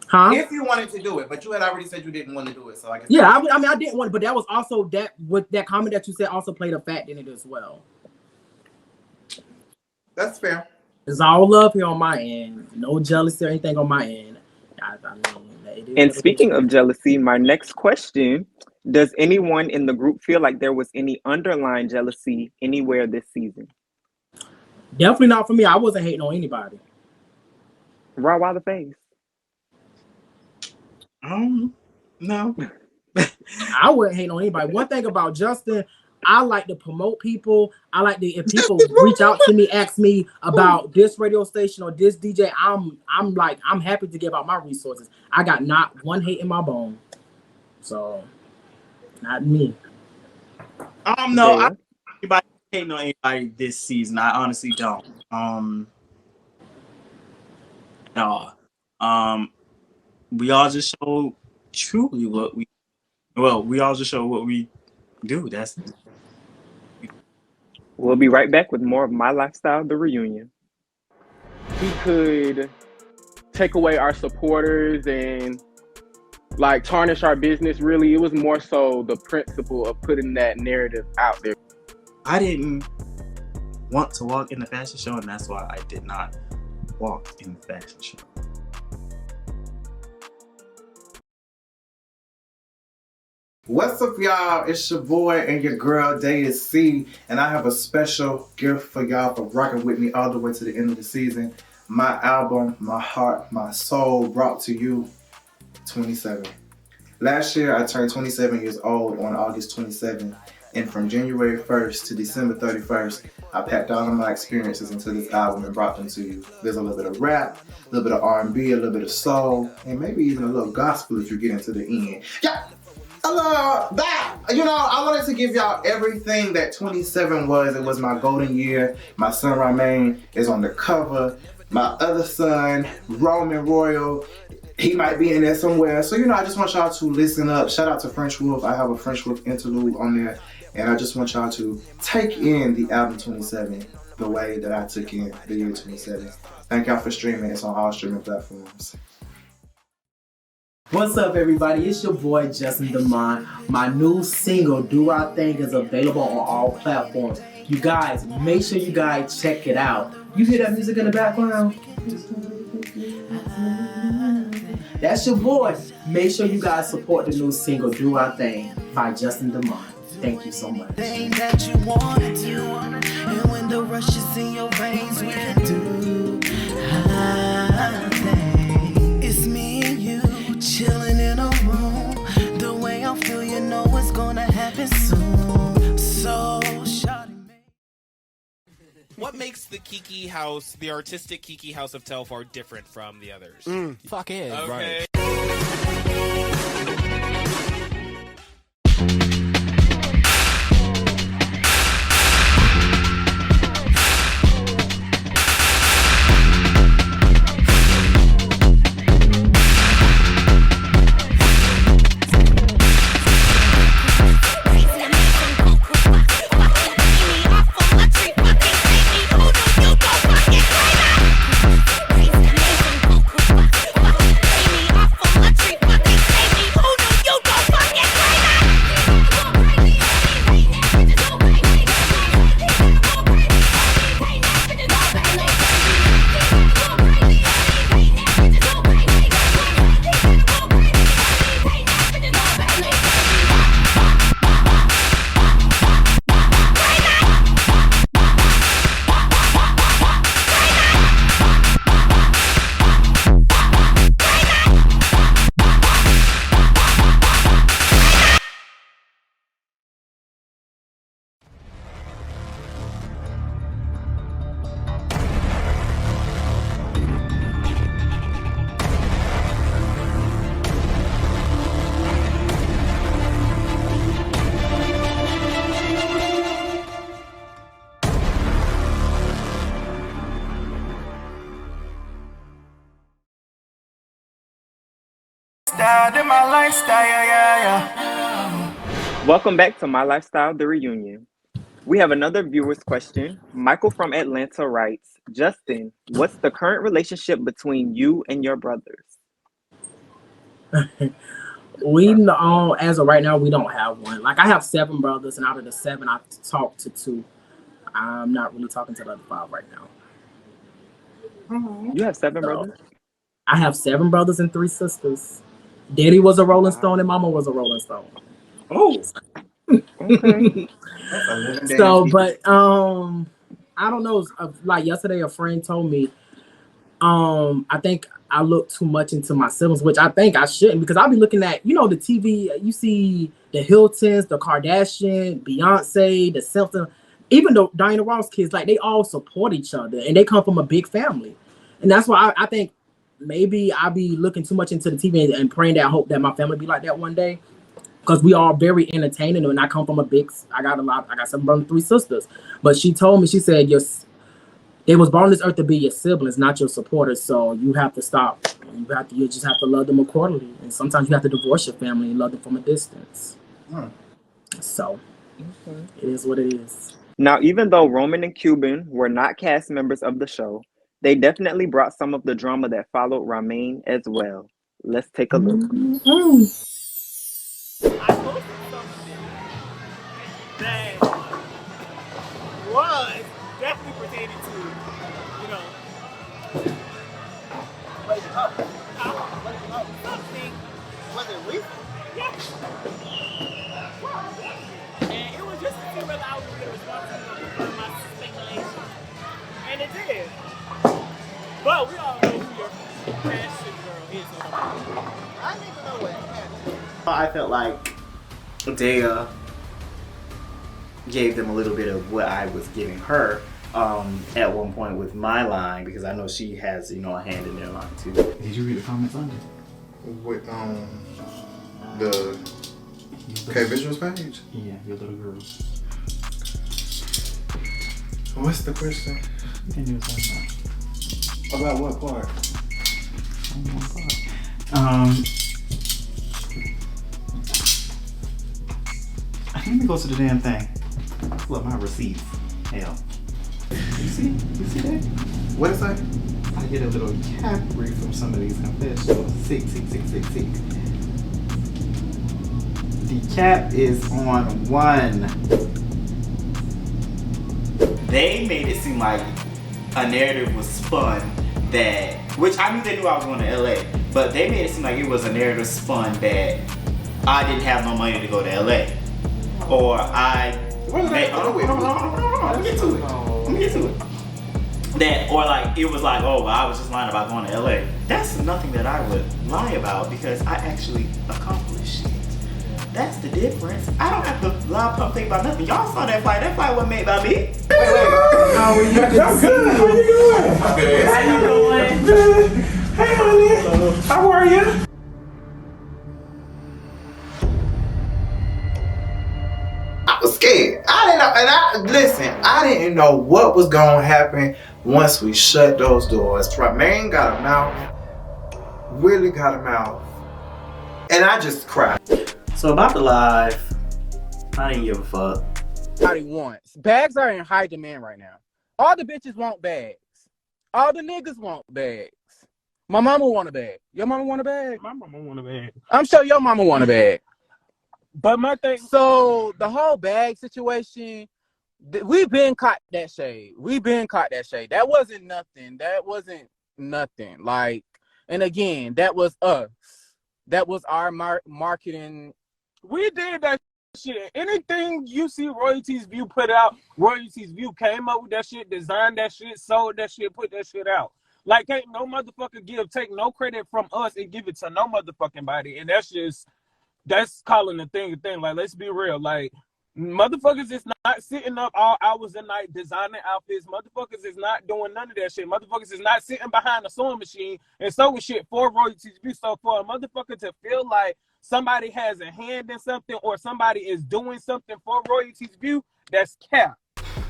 Huh? If you wanted to do it, but you had already said you didn't want to do it. So I guess. Yeah, I didn't want it, but that was also with that comment that you said also played a fact in it as well. That's fair. It's all love here on my end. No jealousy or anything on my end. And speaking of jealousy, my next question. Does anyone in the group feel like there was any underlying jealousy anywhere this season? Definitely not for me. I wasn't hating on anybody. Rah, why the face? No. I wouldn't hate on anybody. One thing about Justin, I like to promote people. I like to, if people reach out to me, ask me about this radio station or this DJ, I'm like, I'm happy to give out my resources. I got not one hate in my bone. So, not me. No, I don't hating on anybody this season. I honestly don't. No. We all just show truly what we all just show what we do. That's We'll be right back with more of My Lifestyle, the reunion. He could take away our supporters and like tarnish our business. Really, it was more so the principle of putting that narrative out there. I didn't want to walk in the fashion show, and that's why I did not walk in the fashion show. What's up, y'all? It's your boy and your girl, Daya C, and I have a special gift for y'all for rocking with me all the way to the end of the season. My album, My Heart, My Soul, brought to you 27. Last year, I turned 27 years old on August 27th, and from January 1st to December 31st, I packed all of my experiences into this album and brought them to you. There's a little bit of rap, a little bit of R&B, a little bit of soul, and maybe even a little gospel if you get into the end. Yeah! I love that. You know, I wanted to give y'all everything that 27 was. It was my golden year. My son Ramin is on the cover. My other son, Roman Royal, he might be in there somewhere. So, you know, I just want y'all to listen up. Shout out to French Wolf. I have a French Wolf interlude on there. And I just want y'all to take in the album 27 the way that I took in the year 27. Thank y'all for streaming. It's on all streaming platforms. What's up, everybody? It's your boy, Justin Demond. My new single, Do Our Thing, is available on all platforms. You guys, make sure you guys check it out. You hear that music in the background? That's your boy. Make sure you guys support the new single, Do Our Thing, by Justin Demond. Thank you so much. Thing that you want to do, and when the rush is in your veins, we can do our thing. It's me and you chilling in a room. The way I feel, you know it's gonna happen soon. So shawty. What makes the Kiki house, the artistic Kiki house of Telfar, different from the others? Fuck it. Okay. Right. My lifestyle, yeah. Welcome back to My Lifestyle, the reunion. We have another viewer's question. Michael from Atlanta writes, Justin, what's the current relationship between you and your brothers? We know, as of right now, we don't have one. Like, I have 7 brothers, and out of the 7, I've talked to 2. I'm not really talking to the other 5 right now. You have 7 brothers? I have 7 brothers and 3 sisters. Daddy was a Rolling Stone and Mama was a Rolling Stone. Oh, okay. So, but I don't know. Like yesterday, a friend told me I think I look too much into my siblings, which I think I shouldn't, because I'll be looking at, you know, the TV, you see the Hiltons, the Kardashian, Beyonce, the Simpsons, even the Diana Ross kids, like they all support each other and they come from a big family. And that's why I think maybe I'll be looking too much into the TV and praying that I hope that my family be like that one day. Because we are very entertaining, and I come from I got 7 brothers, 3 sisters. But she told me, she said, they was born on this earth to be your siblings, not your supporters. So you have to stop. You just have to love them accordingly. And sometimes you have to divorce your family and love them from a distance. So it is what it is. Now, even though Roman and Cuban were not cast members of the show, they definitely brought some of the drama that followed Ramin as well. Let's take a look. That was definitely pertaining to, you know, something. Was it recent? Yeah. And it was just to see whether I was going to respond to my speculation. And it did. But we all know who your passion girl is. I need to know what happened. I felt like Daya gave them a little bit of what I was giving her at one point with my line, because I know she has, you know, a hand in their line too. Did you read the comments on it? With the K-Visuals page? Yeah, your little girl. What's the question? You can do something about what part? Let me go to the damn thing. Look, my receipts. Hell. You see that? What is that? I get a little cap brief from some of these confessionals. Sick. The cap is on 1. They made it seem like a narrative was spun that, which I knew they knew I was going to LA, but they made it seem like it was a narrative spun that I didn't have no money to go to LA. Or I... Let me get to it. That, or like, it was like, oh, well, I was just lying about going to LA. That's nothing that I would lie about, because I actually accomplished it. That's the difference. I don't have to lie, pump, think about nothing. Y'all saw that flight. That flight wasn't made by me. Wait. How are you? I'm good. How you doing? How you doing? Good. Hey, honey. How are you? I was scared. I didn't know, I didn't know what was gonna happen once we shut those doors. Ramin got a mouth, Willie got a mouth, and I just cried. So about the live, I didn't give a fuck. Everybody wants. Bags are in high demand right now. All the bitches want bags. All the niggas want bags. My mama want a bag. Your mama want a bag? My mama want a bag. I'm sure your mama want a bag. But my thing... So the whole bag situation, we've been caught that shade. That wasn't nothing. Like, and again, that was us. That was our marketing. We did that shit. Anything you see Royalties View put out, Royalties View came up with that shit, designed that shit, sold that shit, put that shit out. Like, ain't no motherfucker take no credit from us and give it to no motherfucking body. And that's calling the thing a thing. Like, let's be real. Like, motherfuckers is not sitting up all hours a night designing outfits. Motherfuckers is not doing none of that shit. Motherfuckers is not sitting behind a sewing machine and sewing shit for Royalties View. So for a motherfucker to feel like somebody has a hand in something or somebody is doing something for Royalties View, that's cap.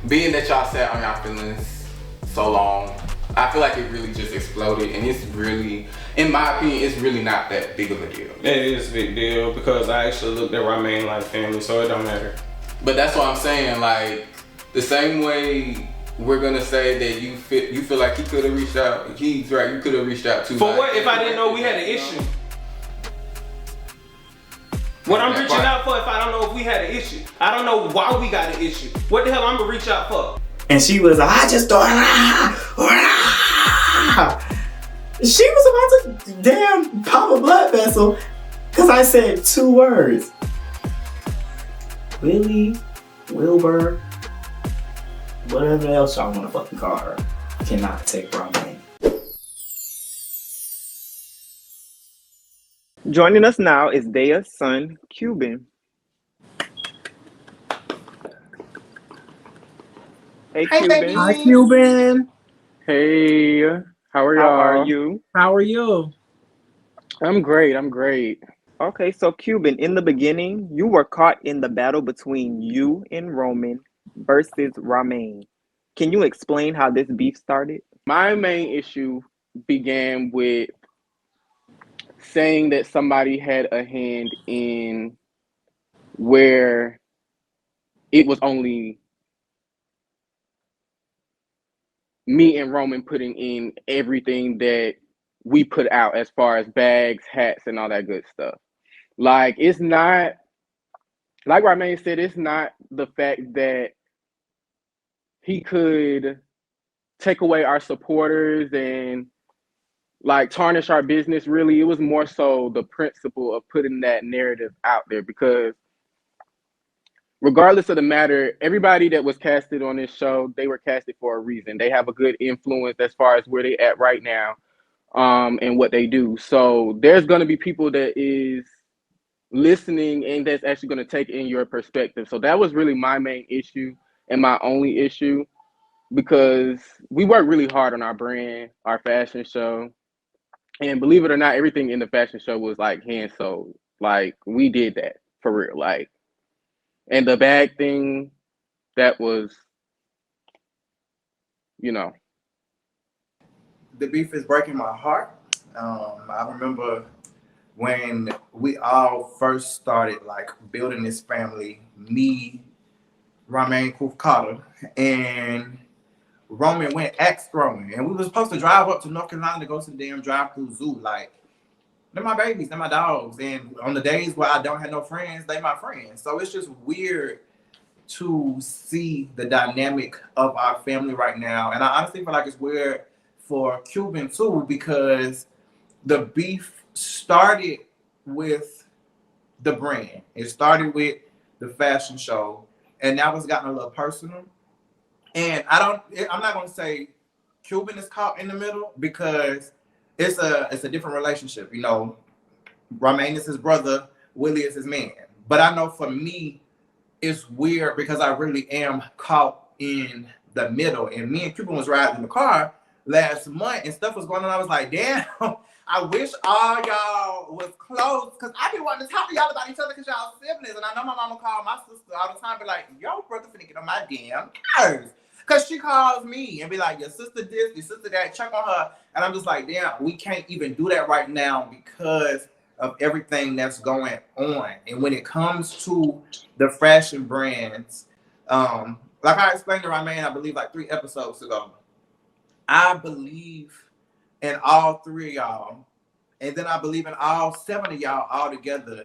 Being that y'all sat on y'all feelings so long, I feel like it really just exploded, and it's really, in my opinion, it's really not that big of a deal. It is a big deal because I actually looked at Ramin like family, so it don't matter. But that's what I'm saying, like, the same way we're gonna say that you feel like he could have reached out, he's right, you could have reached out to. For what if I didn't know we had an issue? What I'm reaching out for if I don't know if we had an issue? I don't know why we got an issue. What the hell I'm gonna reach out for? And she was like, I just thought, she was about to damn pop a blood vessel because I said 2 words. Willie, Wilbur, whatever else y'all want to fucking call her, cannot take Ramin. Joining us now is Daya's son, Cuban. Hey, Hey, Cuban. Hi, baby. Cuban. Hey, how are How are y'all? you? How are you? I'm great. I'm great. Okay, so Cuban, in the beginning, you were caught in the battle between you and Roman versus Ramin. Can you explain how this beef started? My main issue began with saying that somebody had a hand in where it was only me and Roman putting in everything that we put out as far as bags, hats, and all that good stuff. Like, it's not, like Ramin said, it's not the fact that he could take away our supporters and like tarnish our business. Really, it was more so the principle of putting that narrative out there, because regardless of the matter, everybody that was casted on this show, they were casted for a reason. They have a good influence as far as where they at right now, and what they do. So there's going to be people that is listening and that's actually going to take in your perspective. So that was really my main issue and my only issue, because we work really hard on our brand, our fashion show. And believe it or not, everything in the fashion show was like hand sewed. Like, we did that for real. Like, and the bag thing, that was, you know. The beef is breaking my heart. I remember when we all first started like building this family, me, Ramin Carter, and Roman went axe throwing, and we were supposed to drive up to North Carolina to go to the damn drive-through zoo. Like, they're my babies, they're my dogs, and on the days where I don't have no friends, they my friends. So it's just weird to see the dynamic of our family right now, and I honestly feel like it's weird for Cuban too, because the beef started with the brand. It started with the fashion show, and now it's gotten a little personal. And I'm not gonna say Cuban is caught in the middle, because it's a different relationship. You know, Ramin is his brother, Willie is his man. But I know for me, it's weird because I really am caught in the middle. And me and Cuban was riding in the car last month and stuff was going on. I was like, damn, I wish all y'all was close, because I be wanting to talk to y'all about each other because y'all siblings. And I know my mama called my sister all the time, be like, yo, brother finna get on my damn nerves. Because she calls me and be like, your sister this, your sister that, check on her. And I'm just like, damn, we can't even do that right now because of everything that's going on. And when it comes to the fashion brands, like I explained to Ramin, I believe like 3 episodes ago, I believe in all 3 of y'all, and then I believe in all 7 of y'all all together,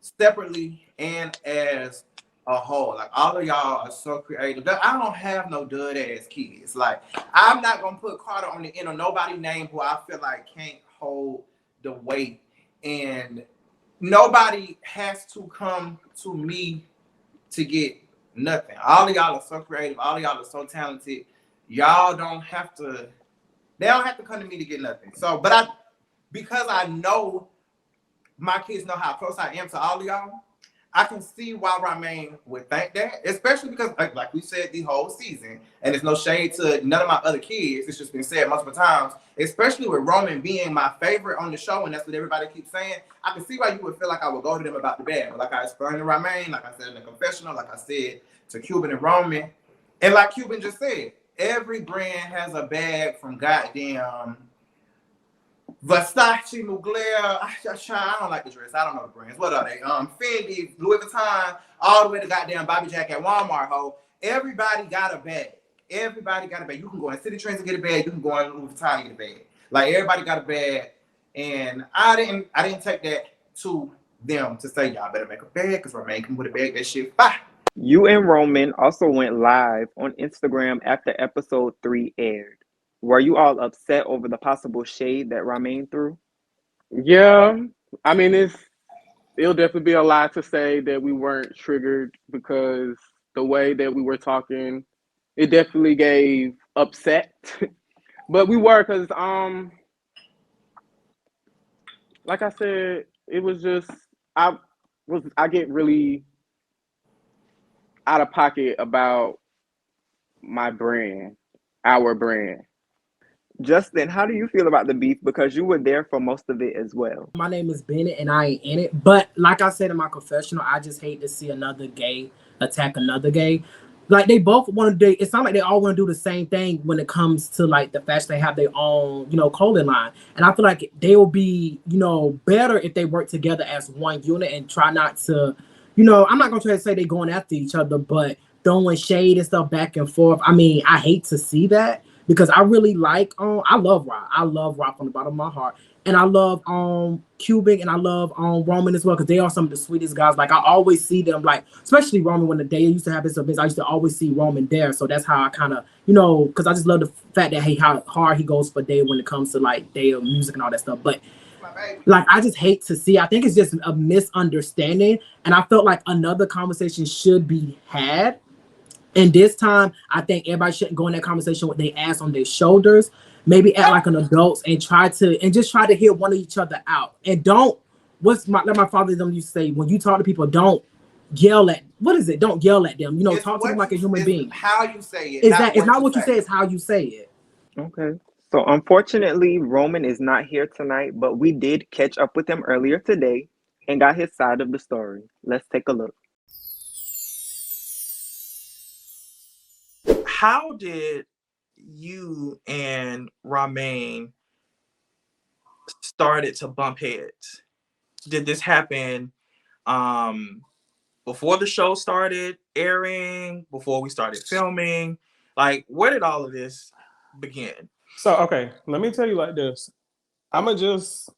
separately and as a whole. Like, all of y'all are so creative. I don't have no dud ass kids. Like, I'm not gonna put Carter on the end of nobody's name who I feel like can't hold the weight. And nobody has to come to me to get nothing. All of y'all are so creative. All of y'all are so talented. Y'all don't have to. They don't have to come to me to get nothing. So, but because I know my kids know how close I am to all of y'all, I can see why Ramin would think that, especially because, like we said, the whole season, and there's no shade to none of my other kids. It's just been said multiple times, especially with Roman being my favorite on the show, and that's what everybody keeps saying. I can see why you would feel like I would go to them about the bad. But like I explained to Ramin, like I said in the confessional, like I said to Cuban and Roman, and like Cuban just said, every brand has a bag from goddamn Versace, Mugler. I don't like the dress. I don't know the brands. What are they? Fendi, Louis Vuitton, all the way to goddamn Bobby Jack at Walmart. Ho, everybody got a bag. Everybody got a bag. You can go in City Trends and get a bag. You can go in Louis Vuitton and get a bag. Like, everybody got a bag, and I didn't take that to them to say y'all better make a bag, because Romain can with a bag. That shit fire. You and Roman also went live on Instagram after episode 3 aired. Were you all upset over the possible shade that Ramin threw? Yeah, I mean, it'll definitely be a lie to say that we weren't triggered, because the way that we were talking, it definitely gave upset. But we were, because like I said, it was just I get really out of pocket about my brand, our brand. Justin, how do you feel about the beef? Because you were there for most of it as well. My name is Bennett and I ain't in it. But like I said in my confessional, I just hate to see another gay attack another gay. Like they both want to do, it's not like they all want to do the same thing when it comes to like the fashion. They have their own, clothing line. And I feel like they will be, better if they work together as one unit and try not to, I'm not gonna try to say they going after each other, but throwing shade and stuff back and forth. I mean, I hate to see that because I really like I love Rah. I love Rah from the bottom of my heart. And I love Cubic and I love Roman as well because they are some of the sweetest guys. Like I always see them, like especially Roman when the day used to have his events. I used to always see Roman there, so that's how I kind of because I just love the fact that how hard he goes for Daya when it comes to like Daya music and all that stuff. But like I just hate to see. I think it's just a misunderstanding, and I felt like another conversation should be had. And this time, I think everybody shouldn't go in that conversation with their ass on their shoulders. Maybe act like an adult and just try to hear one of each other out. And don't like my father them used to say, when you talk to people, don't yell at don't yell at them. Talk to them like a human being. How you say it. It's not what you say, it's how you say it. Okay. So unfortunately, Roman is not here tonight, but we did catch up with him earlier today and got his side of the story. Let's take a look. How did you and Ramin started to bump heads? Did this happen before the show started airing, before we started filming? Like, where did all of this begin? So, okay, let me tell you like this. I'm going to just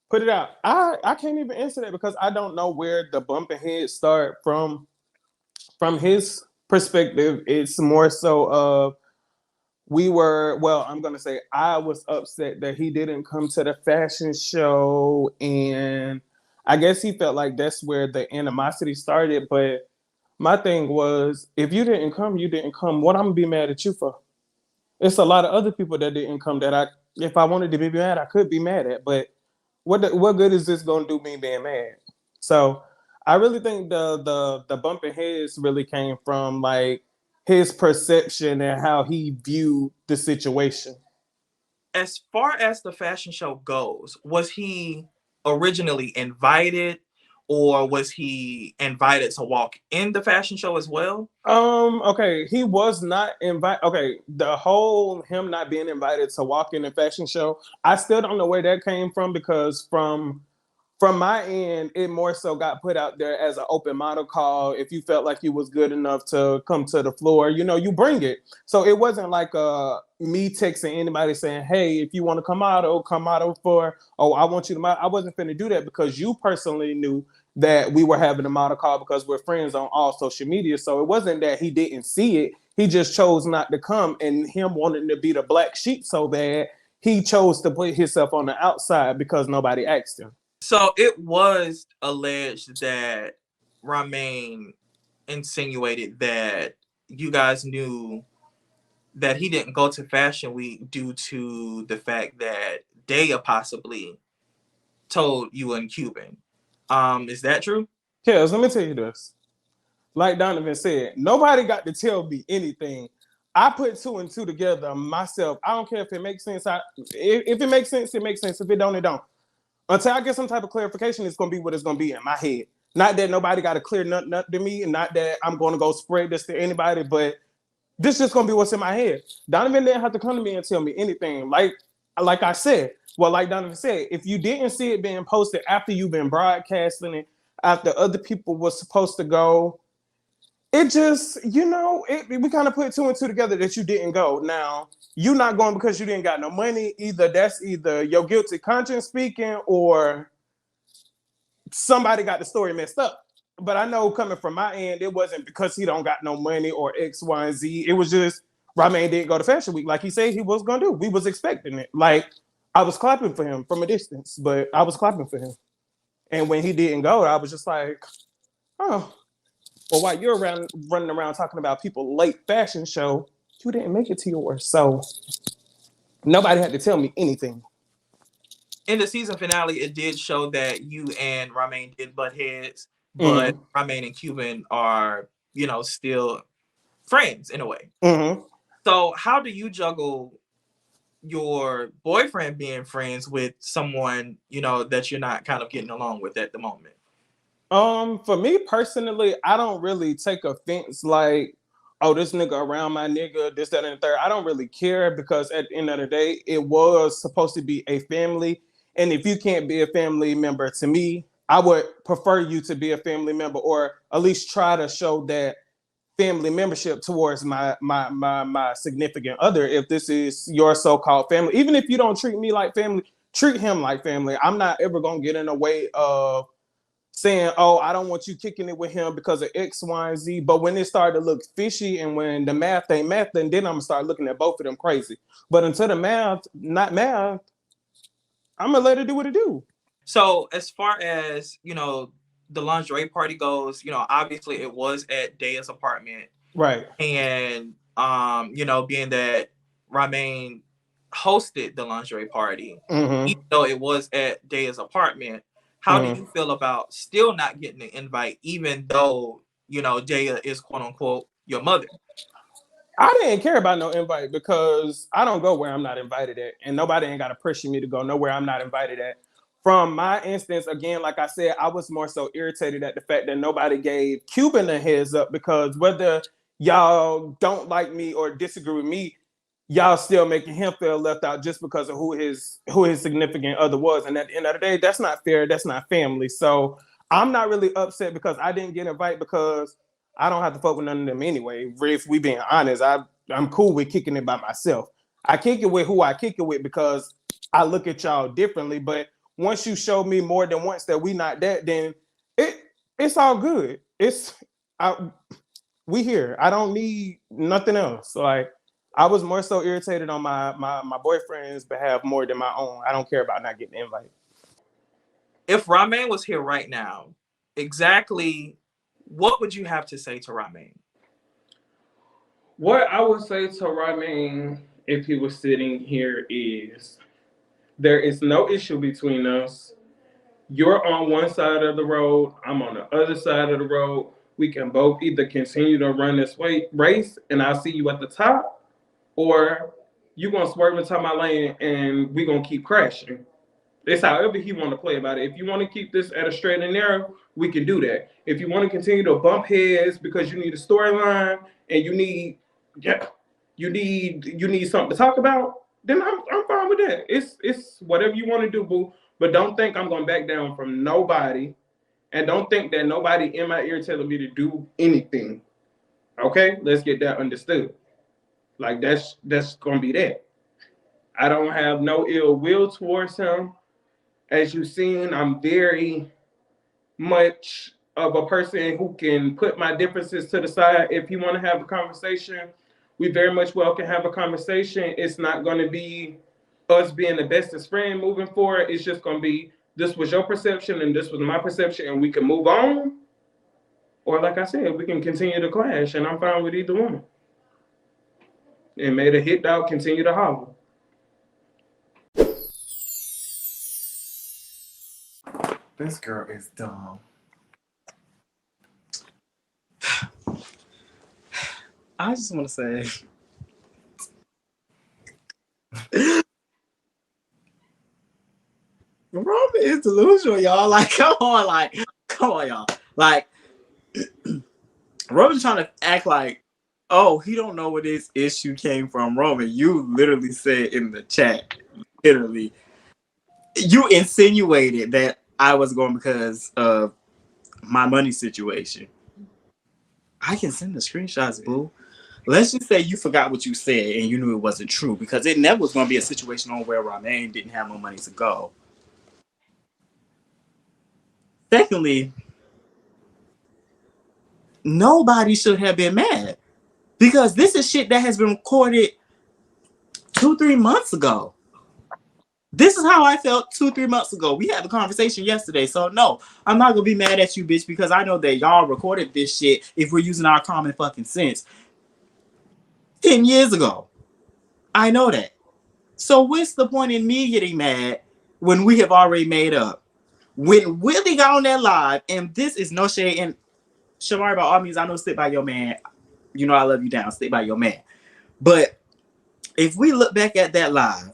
put it out. I can't even answer that because I don't know where the bumping heads start from. From his perspective, it's more so of I'm going to say I was upset that he didn't come to the fashion show, and I guess he felt like that's where the animosity started. But my thing was, if you didn't come, you didn't come. What I'm going to be mad at you for? It's a lot of other people that didn't come that if I wanted to be mad, I could be mad at. But what good is this going to do me being mad? So I really think the bumping heads really came from like his perception and how he viewed the situation. As far as the fashion show goes, was he originally invited, or was he invited to walk in the fashion show as well? Okay, he was not invited. Okay, the whole him not being invited to walk in the fashion show, I still don't know where that came from because from my end, it more so got put out there as an open model call. If you felt like you was good enough to come to the floor, you bring it. So it wasn't like me texting anybody saying, hey, if you want to come out for, I want you to model. I wasn't finna do that because you personally knew that we were having a model call because we're friends on all social media. So it wasn't that he didn't see it. He just chose not to come, and him wanting to be the black sheep so bad, he chose to put himself on the outside because nobody asked him. So it was alleged that Ramin insinuated that you guys knew that he didn't go to Fashion Week due to the fact that Daya possibly told you and Cuban. Is that true? Kels, let me tell you this. Like Donovan said, nobody got to tell me anything. I put two and two together myself. I don't care if it makes sense. If it makes sense, it makes sense. If it don't, it don't. Until I get some type of clarification, it's going to be what it's going to be in my head. Not that nobody got to clear nothing up to me, and not that I'm going to go spread this to anybody, but this is just going to be what's in my head. Donovan didn't have to come to me and tell me anything. Like I said, like Donovan said, if you didn't see it being posted after you've been broadcasting it, after other people were supposed to go, it just, we kind of put two and two together that you didn't go. Now, you not going because you didn't got no money. That's either your guilty conscience speaking or somebody got the story messed up. But I know coming from my end, it wasn't because he don't got no money or X, Y, and Z. It was just Ramin didn't go to Fashion Week like he said he was going to do. We was expecting it. Like, I was clapping for him from a distance, but I was clapping for him. And when he didn't go, I was just like, oh. Well, while you're running around talking about people late fashion show, you didn't make it to yours. So nobody had to tell me anything. in the season finale, it did show that you and Ramin did butt heads, but Ramin and Cuban are, you know, still friends in a way. So how do you juggle your boyfriend being friends with someone, you know, that you're not kind of getting along with at the moment? For me personally, I don't really take offense like, oh, this nigga around my nigga, this, that, and the third. I don't really care because at the end of the day, it was supposed to be a family. And if you can't be a family member to me, I would prefer you to be a family member, or at least try to show that family membership towards my significant other. If this is your so-called family, even if you don't treat me like family, treat him like family. I'm not ever gonna get in the way of saying, oh, I don't want you kicking it with him because of X, Y, and Z. But when it started to look fishy and when the math ain't math, then I'm gonna start looking at both of them crazy. But until the math, not math, I'm gonna let it do what it do. So as far as, you know, the lingerie party goes, you know, obviously it was at Daya's apartment. Right. And you know, being that Ramin hosted the lingerie party, even though it was at Daya's apartment, how do you feel about still not getting the invite, even though, you know, Daya is quote unquote your mother? I didn't care about no invite because I don't go where I'm not invited at, and nobody ain't got to pressure me to go nowhere I'm not invited at. From my instance, again, like I said, I was more so irritated at the fact that nobody gave Cuban a heads up, because whether y'all don't like me or disagree with me, y'all still making him feel left out just because of who his significant other was. And at the end of the day, that's not fair. That's not family. So I'm not really upset because I didn't get invited, because I don't have to fuck with none of them anyway. If we being honest, I'm cool with kicking it by myself. I kick it with who I kick it with because I look at y'all differently. But once you show me more than once that we not that, then it's all good. We here. I don't need nothing else. Like, I was more so irritated on my boyfriend's behalf more than my own. I don't care about not getting invited. If Ramin was here right now, exactly what would you have to say to Ramin? What I would say to Ramin if he was sitting here is, there is no issue between us. You're on one side of the road, I'm on the other side of the road. We can both either continue to run this race and I'll see you at the top, or you're going to swerve into my lane and we're going to keep crashing. It's however he want to play about it. If you want to keep this at a straight and narrow, we can do that. If you want to continue to bump heads because you need a storyline and you need something to talk about, then I'm fine with that. It's whatever you want to do, boo. But don't think I'm gonna back down from nobody, and don't think that nobody in my ear telling me to do anything. Okay, let's get that understood. Like, that's gonna be that. I don't have no ill will towards him. As you've seen, I'm very much of a person who can put my differences to the side. If you want to have a conversation, we very much well can have a conversation. It's not going to be us being the bestest friend moving forward. It's just going to be, this was your perception and this was my perception, and we can move on. Or like I said, we can continue to clash, and I'm fine with either one. And may the hit dog continue to holler. This girl is dumb. I just want to say, Roman is delusional, y'all. Like, come on, y'all. Like, Roman's trying to act like, oh, he don't know where this issue came from. Roman, you literally said in the chat, literally, you insinuated that I was going because of my money situation. I can send the screenshots, boo. Let's just say you forgot what you said and you knew it wasn't true, because it never was going to be a situation on where Ramin didn't have no money to go. Secondly, nobody should have been mad, because this is shit that has been recorded 2-3 months ago. This is how I felt 2-3 months ago. We had a conversation yesterday. So no, I'm not going to be mad at you, bitch, because I know that y'all recorded this shit, if we're using our common fucking sense, 10 years ago. I know that. So what's the point in me getting mad when we have already made up. When Willie got on that live, and this is no shade, and Shamari, by all means, I know stick by your man. You know I love you down. Stick by your man. But if we look back at that live,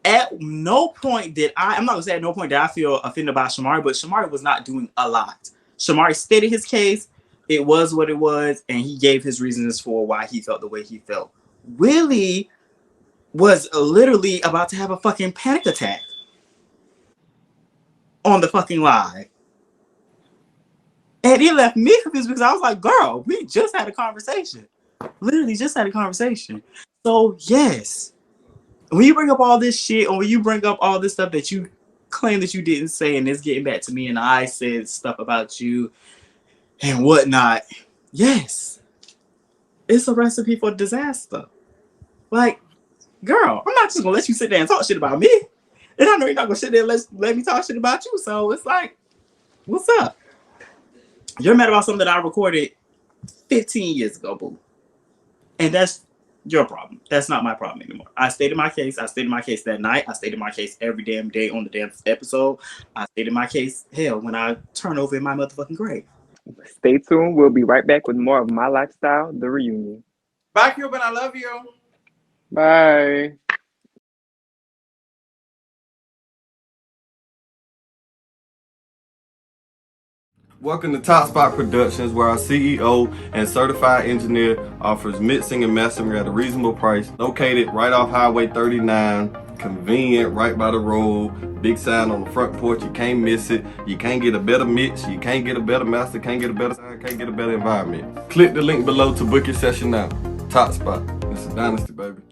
at no point did I'm not gonna say at no point did I feel offended by Shamari, but Shamari was not doing a lot. Shamari stated his case. It was what it was, and he gave his reasons for why he felt the way he felt. Willie was literally about to have a fucking panic attack on the fucking live. And it left me confused because I was like, girl, we just had a conversation. Literally just had a conversation. So, yes. When you bring up all this shit, or when you bring up all this stuff that you claim that you didn't say, and it's getting back to me, and I said stuff about you and whatnot, yes. It's a recipe for disaster. Like, girl, I'm not just gonna let you sit there and talk shit about me. And I know you're not gonna sit there and let me talk shit about you. So it's like, what's up? You're mad about something that I recorded 15 years ago, boo. And that's your problem. That's not my problem anymore. I stated my case. I stated my case that night. I stated my case every damn day on the damn episode. I stated my case, hell, when I turn over in my motherfucking grave. Stay tuned. We'll be right back with more of My Lifestyle, The Reunion. Bye, Cuban. I love you. Bye. Welcome to Top Spot Productions, where our CEO and certified engineer offers mixing and mastering at a reasonable price. Located right off Highway 39, convenient, right by the road. Big sign on the front porch, you can't miss it. You can't get a better mix, you can't get a better master, can't get a better sound, can't get a better environment. Click the link below to book your session now. Top Spot, this is Dynasty, baby.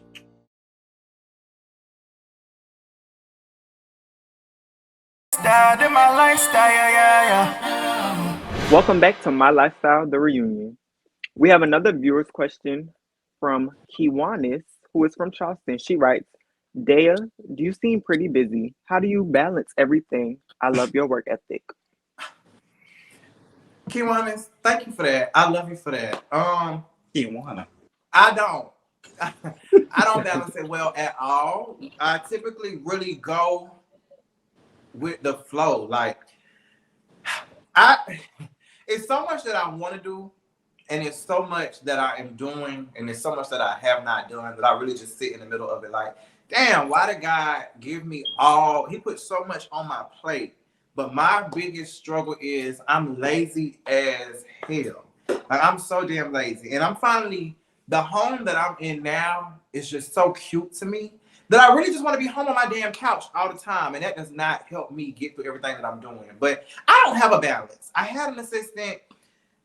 My lifestyle, yeah. Welcome back to My Lifestyle, The Reunion. We have another viewer's question from Kiwanis, who is from Charleston. She writes, Daya, do you seem pretty busy? How do you balance everything? I love your work ethic. Kiwanis, thank you for that. I love you for that. Kiwana. I don't balance it well at all. I typically really go with the flow. Like, it's so much that I want to do, and it's so much that I am doing, and it's so much that I have not done that I really just sit in the middle of it. Like, damn, why did God give me all? He put so much on my plate. But my biggest struggle is I'm lazy as hell. Like, I'm so damn lazy. And I'm finally, the home that I'm in now is just so cute to me that I really just want to be home on my damn couch all the time. And that does not help me get through everything that I'm doing. But I don't have a balance. I had an assistant.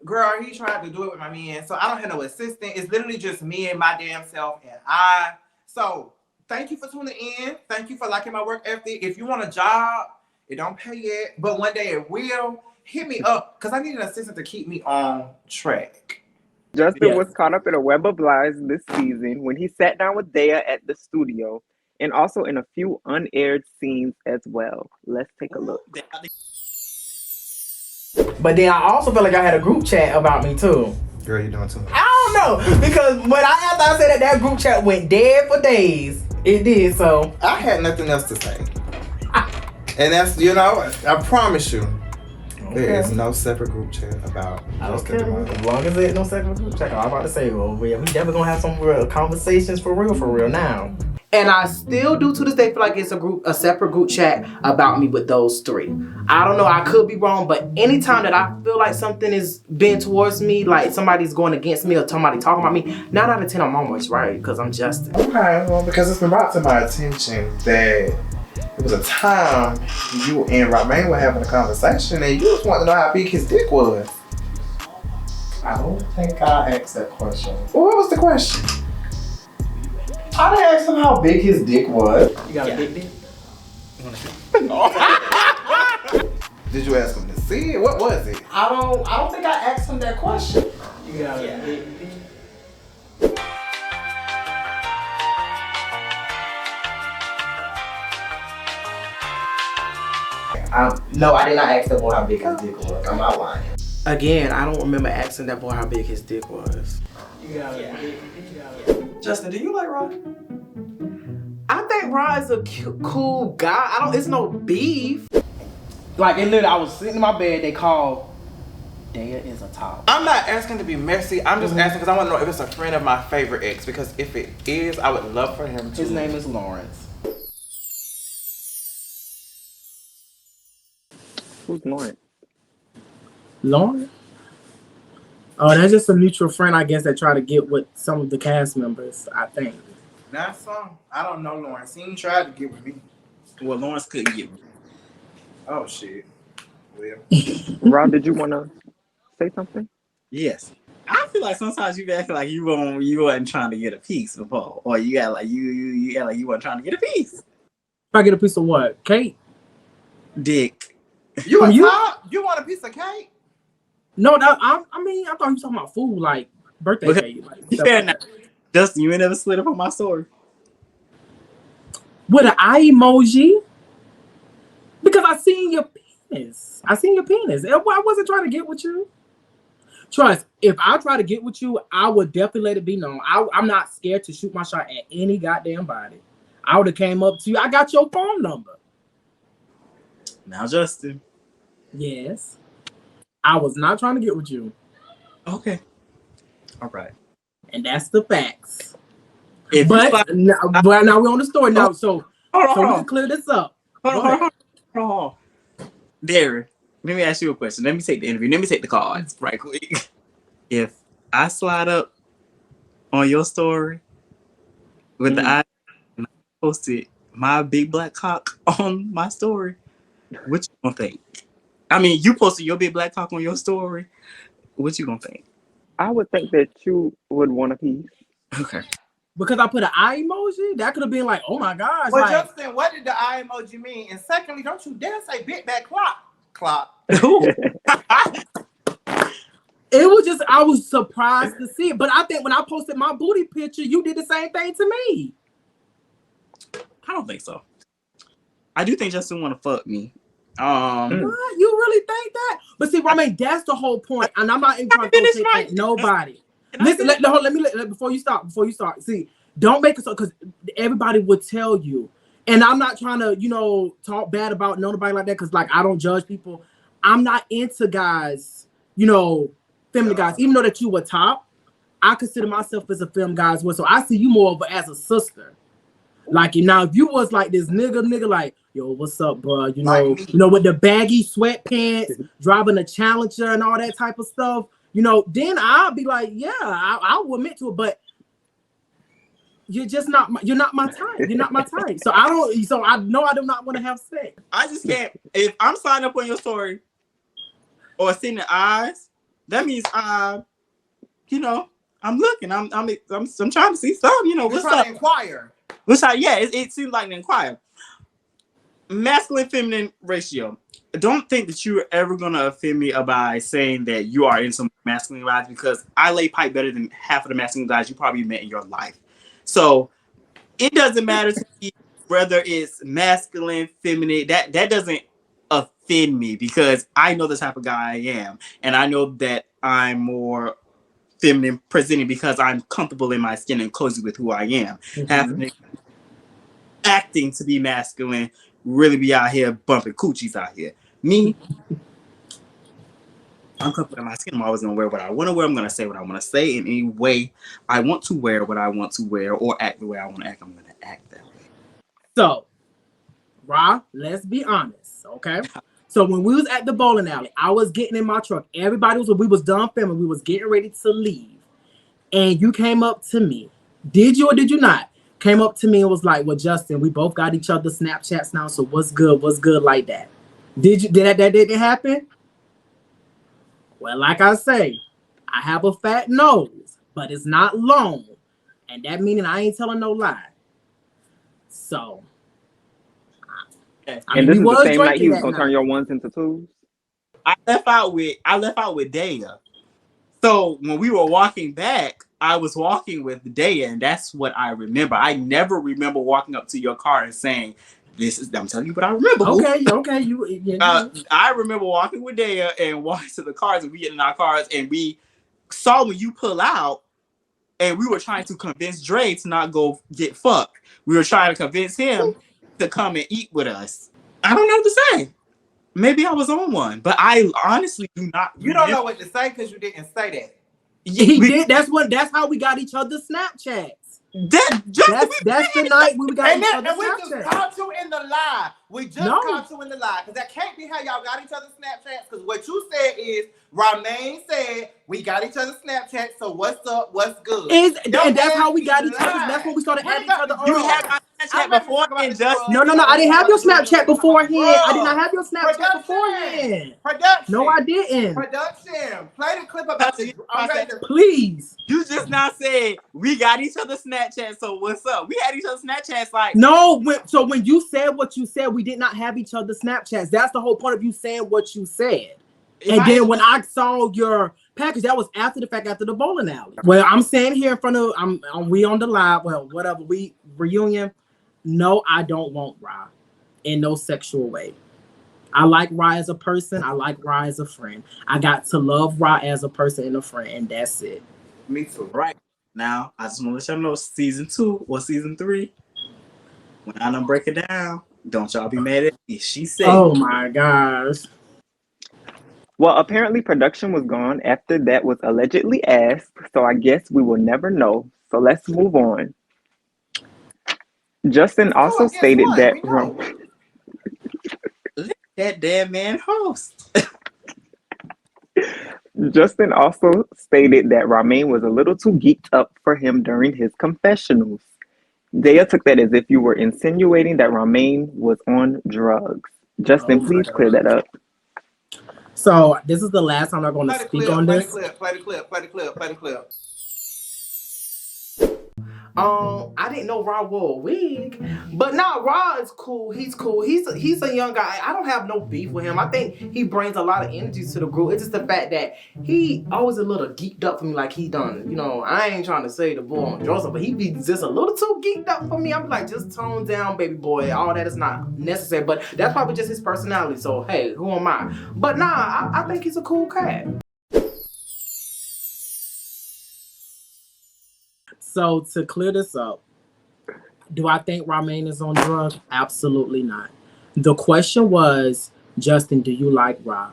Girl, he tried to do it with my man. So I don't have no assistant. It's literally just me and my damn self and I. So thank you for tuning in. Thank you for liking my work ethic. If you want a job, it don't pay yet, but one day it will. Hit me up, because I need an assistant to keep me on track. Justin was caught up in a web of lies this season when he sat down with Daya at the studio, and also in a few unaired scenes as well. Let's take a look. But then I also feel like I had a group chat about me too. Girl, you doing too much. I don't know, because after I said that group chat went dead for days. It did, so. I had nothing else to say. And that's, I promise you, there is no separate group chat about. Okay, as long as there's no separate group chat. I'm about to say, well, we definitely gonna have some real conversations for real now. And I still do to this day feel like it's a separate group chat about me with those three. I don't know, I could be wrong, but anytime that I feel like something is being towards me, like somebody's going against me or somebody talking about me, 9 out of 10 I'm almost right, because I'm Justin. Okay, well, because it's been brought to my attention that it was a time you and Ramin were having a conversation and you just wanted to know how big his dick was. I don't think I asked that question. Well, what was the question? I didn't ask him how big his dick was. You got a big dick? Did you ask him to see it? What was it? I don't think I asked him that question. You got a big dick? No, I did not ask that boy how big his dick was. I'm not lying. Again, I don't remember asking that boy how big his dick was. Justin, do you like rock? I think like Rah is a cute, cool guy. It's no beef. Like, it literally, I was sitting in my bed, they called, Daya is a top. I'm not asking to be messy. I'm just asking because I want to know if it's a friend of my favorite ex. Because if it is, I would love for him to. His name is Lawrence. Who's Lawrence? Lawrence? Oh, that's just a mutual friend, I guess, that try to get with some of the cast members, I think. That's some. I don't know Lawrence. He ain't tried to get with me. Well, Lawrence couldn't get me. Oh, shit. Well. Rob, did you want to say something? Yes. I feel like sometimes you act like you wasn't trying to get a piece before, or you act like you act like you weren't trying to get a piece. If I get a piece of what? Cake? Dick. You a top? You want a piece of cake? No, I thought you were talking about food, like birthday cake. Like, Fair enough. Justin, you ain't never slid up on my story. With an eye emoji? Because I seen your penis. I wasn't trying to get with you. Trust, if I try to get with you, I would definitely let it be known. I'm not scared to shoot my shot at any goddamn body. I would have came up to you. I got your phone number. Now, Justin. Yes. I was not trying to get with you. Okay. All right. And that's the facts. But now we're on the story now. So we hold can on. clear this up. Hold on. Darynn, let me ask you a question. Let me take the interview. Let me take the cards right quick. If I slide up on your story with the eye and I posted my big black cock on my story, what you gonna think? I mean, you posted your big black cock on your story. What you gonna think? I would think that you would want a piece. Okay. Because I put an eye emoji, that could have been like, oh my gosh. Well, like, Justin, what did the eye emoji mean? And secondly, don't you dare say bit that clock. It was just, I was surprised to see it. But I think when I posted my booty picture, you did the same thing to me. I don't think so. I do think Justin want to fuck me. What? You really think that? But see, Ramin, that's the whole point. And I'm not even trying to throw shit at nobody. Listen, before you start. See, don't make it so, because everybody would tell you. And I'm not trying to, talk bad about nobody like that, because, like, I don't judge people. I'm not into guys, feminine guys. Even though that you were top, I consider myself as a femme guy as well. So I see you more as a sister. Like, now, if you was like this nigga, like, yo, what's up, bro? You know, with the baggy sweatpants, driving a Challenger and all that type of stuff, then I'll be like, yeah, I will admit to it, but you're not my type. You're not my type. So I know I do not want to have sex. I just can't. If I'm signing up on your story or seeing the eyes, that means I'm looking. I'm trying to see something. What's up? To inquire. It seems like an inquire. Masculine feminine ratio. Don't think that you're ever gonna offend me by saying that you are in some masculine guys, because I lay pipe better than half of the masculine guys you probably met in your life. So it doesn't matter to me whether it's masculine, feminine. That doesn't offend me, because I know the type of guy I am, and I know that I'm more feminine presenting because I'm comfortable in my skin and cozy with who I am. Having acting to be masculine, really be out here bumping coochies out here. Me, I'm comfortable in my skin. I'm always gonna wear what I want to wear. I'm gonna say what I want to say in any way I want to wear what I want to wear, or act the way I want to act. I'm gonna act that way. So, Rah, let's be honest, okay? So when we was at the bowling alley, I was getting in my truck. We was done filming. We was getting ready to leave. And you came up to me. Did you or did you not? Came up to me and was like, well, Justin, we both got each other Snapchats now, so what's good like that? Did that didn't happen? Well, like I say, I have a fat nose, but it's not long. And that meaning I ain't telling no lie. So. And this is the same night he was gonna turn your ones into twos? I left out with Daya. So when we were walking back, I was walking with Daya, and that's what I remember. I never remember walking up to your car and saying, I'm telling you what I remember. Okay. I remember walking with Daya and walking to the cars, and we get in our cars, and we saw when you pull out, and we were trying to convince Dre to not go get fucked. We were trying to convince him to come and eat with us. I don't know what to say. Maybe I was on one, but I honestly do not. You don't know what to say because you didn't say that. He did. That's how we got each other's Snapchats. That's the night we got each other's And we Snapchats. just caught you in the lie. We just caught you in the lie. Because that can't be how y'all got each other's Snapchats. Because what you said is, Ramin said, we got each other's Snapchats, so what's up, what's good? And that's how we got each other. That's when we started adding each other on. You had my Snapchat before and just No, I didn't have your Snapchat beforehand. I did not have your Snapchat beforehand. Production. No, I didn't. Production. Play the clip about this. Please. You just now said we got each other's Snapchat, so what's up? We had each other's Snapchats like no. When you said what you said, we did not have each other's Snapchats. That's the whole point of you saying what you said. Then when I saw your package, that was after the fact, after the bowling alley. Well, I'm saying here in front of we on the live. Well, whatever, we reunion. No, I don't want Rah in no sexual way. I like Rah as a person. I like Rah as a friend. I got to love Rah as a person and a friend, and that's it. Me too. Right now, I just want to let y'all know season 2 or season 3. When I done break it down, don't y'all be mad at me. She said, "Oh my gosh." Well, apparently production was gone after that was allegedly asked, so I guess we will never know. So let's move on. Justin also stated that that damn man host. Justin also stated that Ramin was a little too geeked up for him during his confessionals. Daya took that as if you were insinuating that Ramin was on drugs. Justin, please clear that up. So this is the last time I'm going to speak on this. Play the clip. I didn't know Rah wore a wig, but now Rah is cool. He's cool. He's a young guy. I don't have no beef with him. I think he brings a lot of energy to the group. It's just the fact that he always a little geeked up for me, like he done. You know, I ain't trying to say the boy on drugs, but he be just a little too geeked up for me. I'm like, just tone down, baby boy. All that is not necessary, but that's probably just his personality. So hey, who am I? But nah, I think he's a cool cat. So to clear this up, do I think Ramin is on drugs? Absolutely not. The question was, Justin, do you like Rah?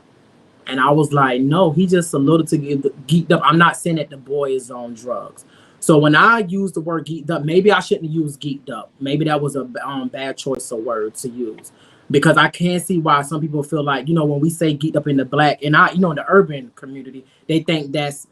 And I was like, no, he just a little too geeked up. I'm not saying that the boy is on drugs. So when I use the word geeked up, maybe I shouldn't use geeked up. Maybe that was a bad choice of word to use. Because I can see why some people feel like, you know, when we say geeked up in the black, and in the urban community, they think that's,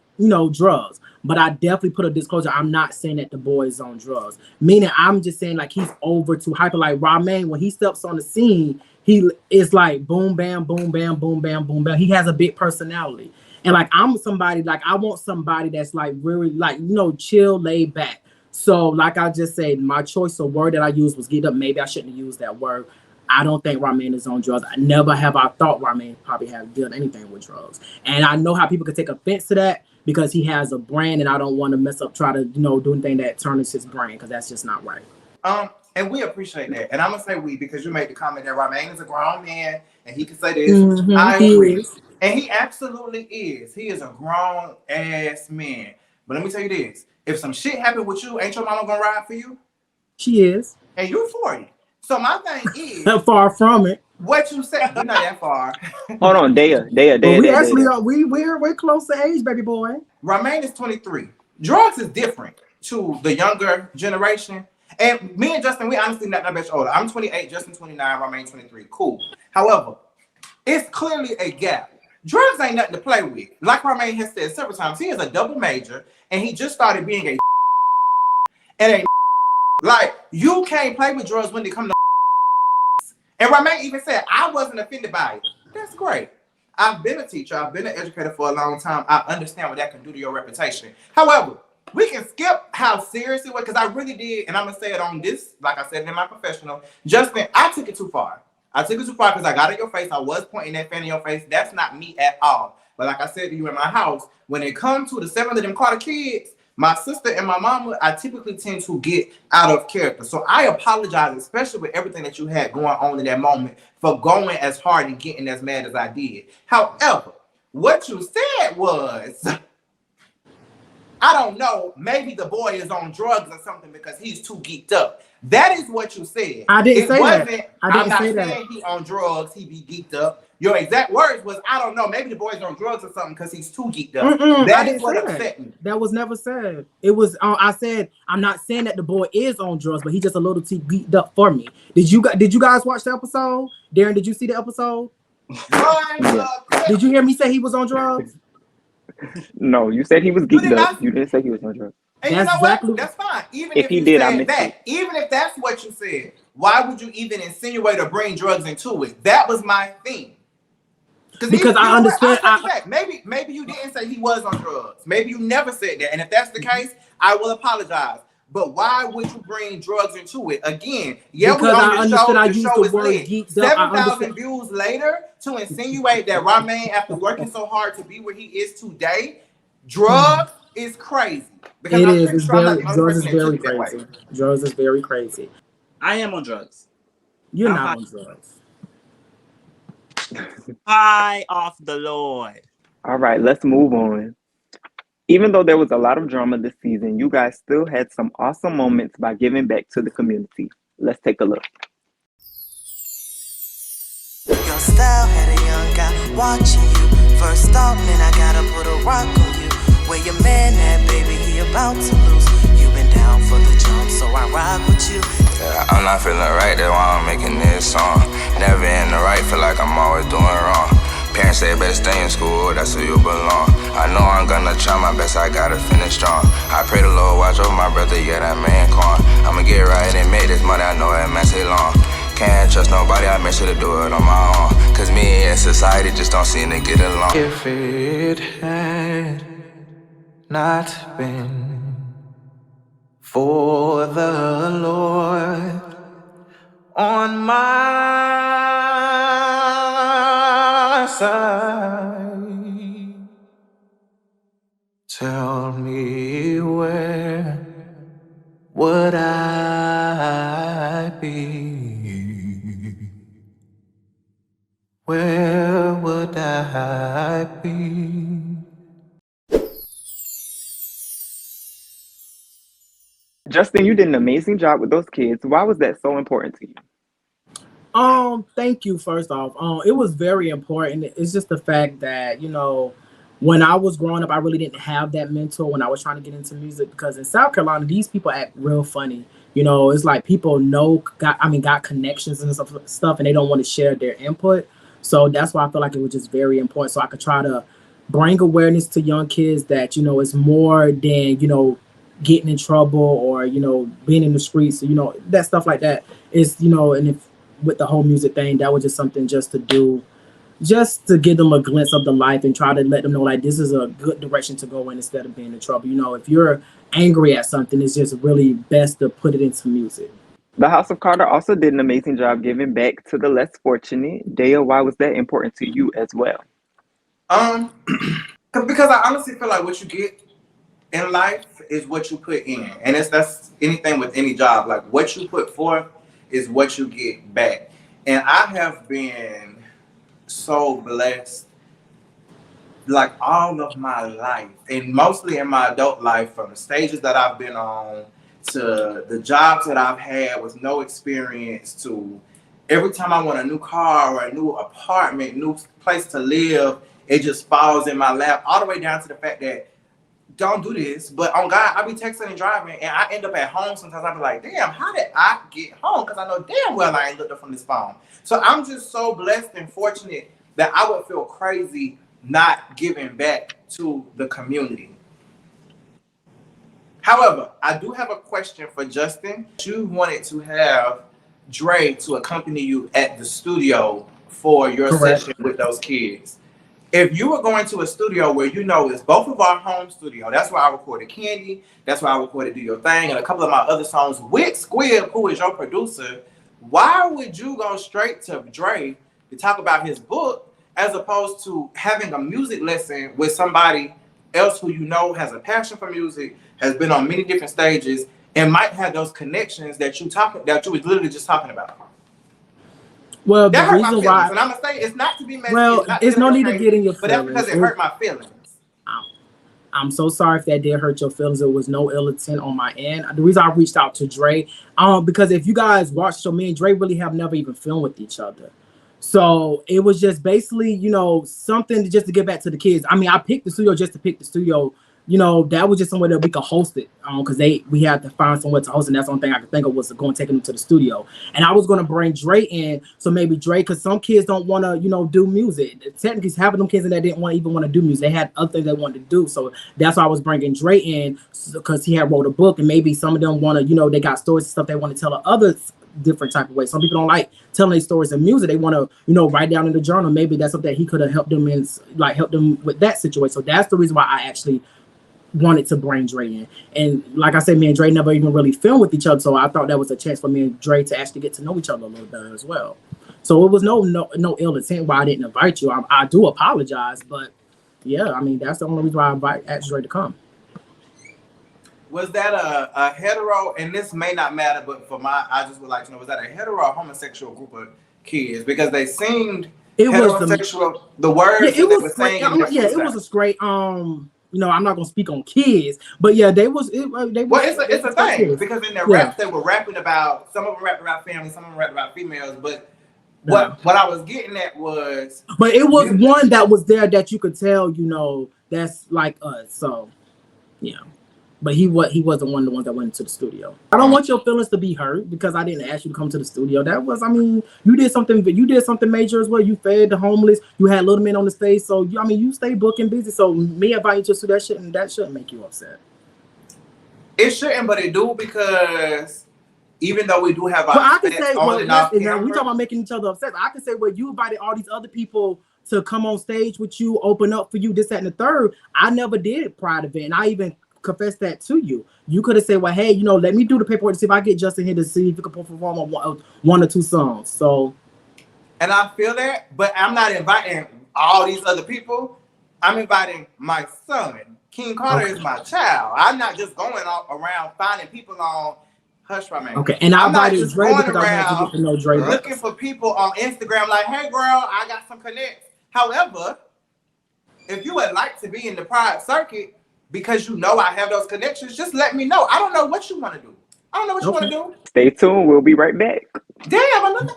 drugs. But I definitely put a disclosure. I'm not saying that the boy is on drugs. Meaning I'm just saying like he's over too hyper. Like Ramin, when he steps on the scene, he is like boom, bam, boom, bam, boom, bam, boom, bam. He has a big personality. And like I'm somebody, like I want somebody that's like really like, chill, laid back. So like I just said, my choice of word that I used was get up. Maybe I shouldn't have used that word. I don't think Ramin is on drugs. I never have I thought Ramin probably have done anything with drugs. And I know how people could take offense to that because he has a brand, and I don't want to mess up, try to, do anything that tarnishes his brand, because that's just not right. And we appreciate that. And I'm gonna say we because you made the comment that Ramin is a grown man and he can say this. Mm-hmm, I agree. And he absolutely is. He is a grown ass man. But let me tell you this. If some shit happened with you, ain't your mama gonna ride for you? She is. And you're 40. So my thing is far from it. What you said, we're not that far. Hold on, Daya. We actually are. We're close to age, baby boy. Ramin is 23. Drugs is different to the younger generation. And me and Justin, we honestly not that much older. I'm 28, Justin 29, Ramin 23. Cool. However, it's clearly a gap. Drugs ain't nothing to play with. Like Ramin has said several times, he is a double major, and he just started being a and a like you can't play with drugs when they come to. And Ramin even said, I wasn't offended by it. That's great. I've been a teacher. I've been an educator for a long time. I understand what that can do to your reputation. However, we can skip how serious it was because I really did. And I'm going to say it on this, like I said in my confessional. Justin, I took it too far. I took it too far because I got in your face. I was pointing that fan in your face. That's not me at all. But like I said to you in my house, when it comes to the 7 of them Carter kids, my sister and my mama, I typically tend to get out of character. So I apologize, especially with everything that you had going on in that moment, for going as hard and getting as mad as I did. However, what you said was, I don't know, maybe the boy is on drugs or something because he's too geeked up. That is what you said. I didn't say that. I'm not saying he on drugs, he be geeked up. Your exact words was, I don't know, maybe the boy's on drugs or something because he's too geeked up. That is what upset me. That was never said. It was, I said, I'm not saying that the boy is on drugs, but he's just a little too geeked up for me. Did you guys watch the episode? Daryn, did you see the episode? Did you hear me say he was on drugs? No, you said he was geeked up. You didn't say he was on drugs. And you know what? That's fine. Even if you said that, even if that's what you said, why would you even insinuate or bring drugs into it? That was my thing. Because I understand. Maybe you didn't say he was on drugs. Maybe you never said that. And if that's the case, I will apologize. But why would you bring drugs into it? Again, yeah, because I understood I used the word geeked up. 7,000 views later to insinuate that Ramin, after working so hard to be where he is today, drugs is crazy. It is. Drugs is very crazy. Drugs is very crazy. I am on drugs. You're not on drugs. High off the Lord. All right, let's move on. Even though there was a lot of drama this season, you guys still had some awesome moments by giving back to the community. Let's take a look. Your style had a young guy watching you. First off, man, I gotta put a rock on you. Where your man at, baby, he about to lose. You been down for the jump, so I rock with you. Yeah, I'm not feeling right, that's why I'm making this song. Never in the right, feel like I'm always doing wrong. Parents say better stay in school, that's where you belong. I know I'm gonna try my best, I gotta finish strong. I pray the Lord watch over my brother, yeah, that man con. I'ma get right and make this money, I know that man stay long. Can't trust nobody, I make sure to do it on my own. Cause me and society just don't seem to get along. If it had not been for the Lord on my side, tell me where would I be? Where would I be? Justin, you did an amazing job with those kids. Why was that so important to you? Thank you, first off. It was very important. It's just the fact that, when I was growing up, I really didn't have that mentor when I was trying to get into music, because in South Carolina, these people act real funny. It's like people got connections and stuff, and they don't want to share their input. So that's why I feel like it was just very important. So I could try to bring awareness to young kids that, it's more than, getting in trouble or, being in the streets, that stuff like that is, and if with the whole music thing, that was just something just to do, just to give them a glimpse of the life and try to let them know, like, this is a good direction to go in instead of being in trouble. If you're angry at something, it's just really best to put it into music. The House of Carter also did an amazing job giving back to the less fortunate. Daya, why was that important to you as well? Because I honestly feel like what you get in life is what you put in. And that's anything with any job. Like, what you put forth is what you get back. And I have been so blessed, like, all of my life, and mostly in my adult life, from the stages that I've been on to the jobs that I've had with no experience, to every time I want a new car or a new apartment, new place to live, it just falls in my lap, all the way down to the fact that, don't do this, but on God, I be texting and driving, and I end up at home sometimes. I be like, damn, how did I get home? Because I know damn well I ain't looked up from this phone. So I'm just so blessed and fortunate that I would feel crazy not giving back to the community. However, I do have a question for Justin. You wanted to have Dre to accompany you at the studio for your session with those kids. If you were going to a studio where it's both of our home studio, that's where I recorded Candy, that's where I recorded Do Your Thing, and a couple of my other songs with Squib, who is your producer, why would you go straight to Dre to talk about his book as opposed to having a music lesson with somebody else who has a passion for music, has been on many different stages, and might have those connections that you was literally just talking about? Well, that the reason why, and I'm gonna say it's not to be messy. Well, it's no need to get in your feelings. But that's because it hurt my feelings. I'm so sorry if that did hurt your feelings. It was no ill intent on my end. The reason I reached out to Dre, because if you guys watched, so me and Dre really have never even filmed with each other. So it was just basically, something just to get back to the kids. I mean, I picked the studio just to pick the studio. That was just somewhere that we could host it, because we had to find somewhere to host, and that's the only thing I could think of was going taking them to the studio. And I was going to bring Dre in, so maybe Dre, because some kids don't want to, do music. Technically, having them kids in that didn't even want to do music. They had other things they wanted to do, so that's why I was bringing Dre in, because he had wrote a book, and maybe some of them want to, they got stories and stuff they want to tell others different type of way. Some people don't like telling their stories in music. They want to, write down in the journal. Maybe that's something that he could have helped them in, help them with that situation. So that's the reason why I actually wanted to bring Dre in. And like I said, me and Dre never even really filmed with each other, so I thought that was a chance for me and Dre to actually get to know each other a little better as well. So it was no ill intent why I didn't invite you. I do apologize, but yeah, I mean, that's the only reason why I asked Dre to come. Was that a hetero, and this may not matter, but I just would like to know, was that a hetero or homosexual group of kids? Because they seemed heterosexual, the words that they were saying. It was a straight, I'm not gonna speak on kids, but yeah, it's a thing kids. Because in their raps they were rapping about, some of them rapped about family, some of them rapped about females, but what I was getting at was, but it was one that was there that you could tell, that's like us. So yeah. But he wasn't one of the ones that went into the studio. I don't want your feelings to be hurt because I didn't ask you to come to the studio. That was, you did something major as well. You fed the homeless. You had little men on the stage. So you stay booking busy. So me inviting you to that shouldn't make you upset. It shouldn't, but it do, because even though we do have our I can say, we talking about making each other upset. I can say, you invited all these other people to come on stage with you, open up for you, this, that, and the third. I never did Pride event, and I even confess that to you. You could have said, well, hey, let me do the paperwork to see if I get Justin here to see if he could perform on one or two songs. So, and I feel that, but I'm not inviting all these other people. I'm inviting my son. King Carter is my child. I'm not just going around finding people on Hush Ramin. Okay, and I'm not just Dre going because I want to get to know Dre looking for people on Instagram like, hey girl, I got some connects. However, if you would like to be in the Pride circuit, because I have those connections, just let me know. I don't know what you want to do. I don't know what you want to do. Stay tuned. We'll be right back. Damn,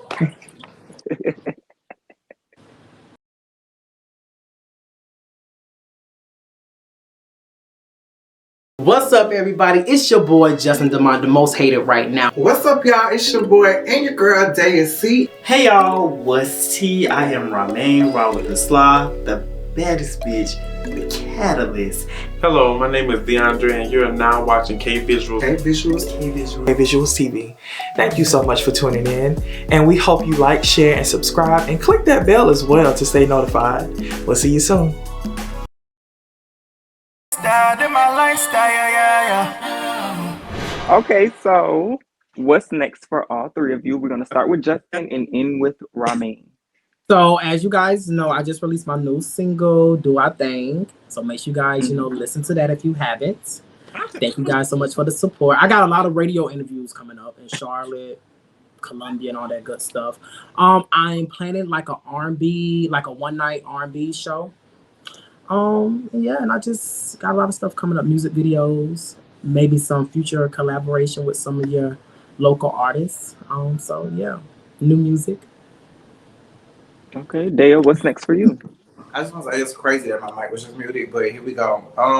What's up, everybody? It's your boy, Justin DeMond, the most hated right now. What's up, y'all? It's your boy and your girl, Daya C. Hey, y'all. What's T? I am Ramin, Rah Wagner, the baddest bitch, the catalyst. Hello, my name is DeAndre, and you're now watching K-Visuals. K-Visuals TV. Thank you so much for tuning in, and we hope you like, share, and subscribe, and click that bell as well to stay notified. We'll see you soon. Okay, so what's next for all three of you? We're going to start with Justin and end with Ramin. So as you guys know, I just released my new single, Do I Thing. So make sure you guys, listen to that if you haven't. Thank you guys so much for the support. I got a lot of radio interviews coming up in Charlotte, Columbia, and all that good stuff. I'm planning like a R&B, like a one-night R&B show. And I just got a lot of stuff coming up, music videos, maybe some future collaboration with some of your local artists. So yeah, new music. Okay, Dale, what's next for you? I just want to say it's crazy that my mic was just muted, but here we go.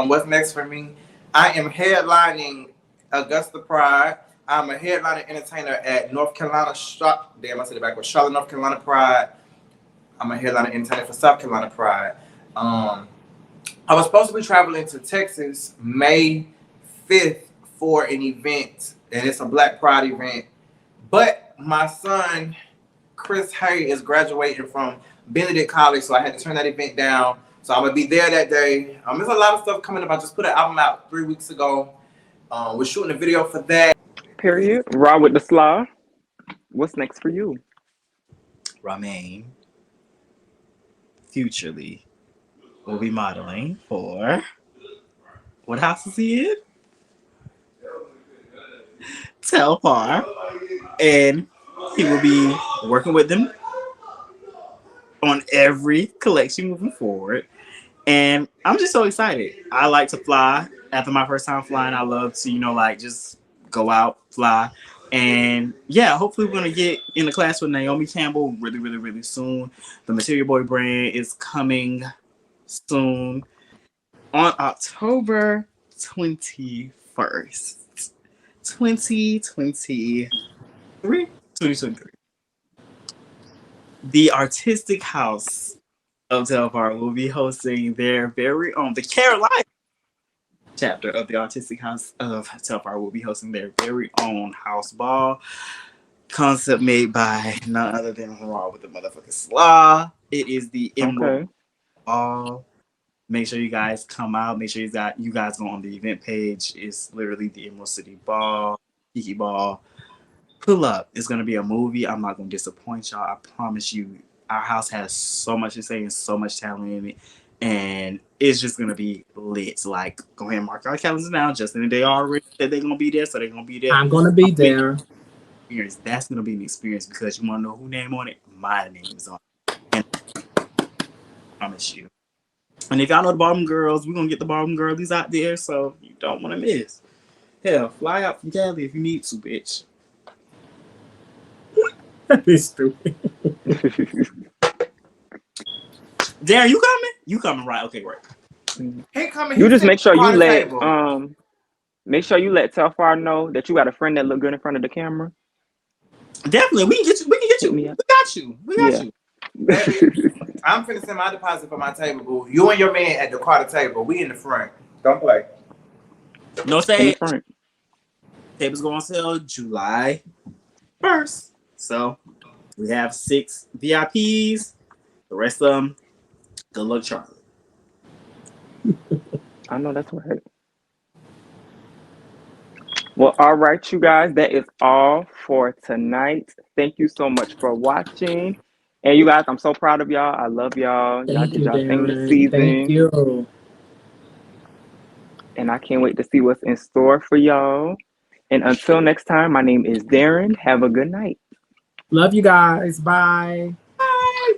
What's next for me? I am headlining Augusta Pride. I'm a headliner entertainer at North Carolina. Charlotte, North Carolina Pride. I'm a headliner entertainer for South Carolina Pride. I was supposed to be traveling to Texas May 5th for an event, and it's a Black Pride event. But my son, Chris Hay, is graduating from Benedict College, so I had to turn that event down. So I'm gonna be there that day. There's a lot of stuff coming up. I just put an album out 3 weeks ago. We're shooting a video for that. Period. Raw with the slaw. What's next for you? Ramin, futurely, will be modeling for, what house is he in? Telfar. And he will be working with them on every collection moving forward. And I'm just so excited. I like to fly. After my first time flying, I love to, like just go out, fly. And yeah, hopefully we're going to get in the class with Naomi Campbell really, really, really soon. The Material Boy brand is coming soon on October 21st, 2023. The Artistic House of Telfar will be hosting their very own, the Carolina chapter of the Artistic House of Telfar will be hosting their very own house ball. Concept made by none other than Rah with the motherfucking slaw. It is the Emerald Ball. Make sure you guys come out. Make sure you guys go on the event page. It's literally the Emerald City Ball, Kiki Ball. Pull up. It's gonna be a movie. I'm not gonna disappoint y'all. I promise you. Our house has so much to say and so much talent in it, and it's just gonna be lit. Like, go ahead and mark our calendars now. Justin and they already said they're gonna be there, so they're gonna be there. I'm gonna be there. That's gonna be an experience because you wanna know who name on it? My name is on it. And I promise you. And if y'all know the Bottom Girls, we're gonna get the Bottom Girlies out there, so you don't wanna miss. Hell, fly out from Cali if you need to, bitch. It's stupid. Daryn, you coming? You coming, right? Okay, great. He coming. You just make sure you let Telfar know that you got a friend that look good in front of the camera. Definitely, we can get you. We got you. We got you. Baby, I'm finna send my deposit for my table, boo. You and your man at the Carter table. We in the front. Don't play. No stage. Tables go on sale July 1st. So we have 6 VIPs. The rest of them, good luck, Charlie. I know that's right. Well, all right, you guys. That is all for tonight. Thank you so much for watching. And you guys, I'm so proud of y'all. I love y'all. Y'all did y'all thing this season. Thank you. And I can't wait to see what's in store for y'all. And until next time, my name is Daryn. Have a good night. Love you guys. Bye. Bye.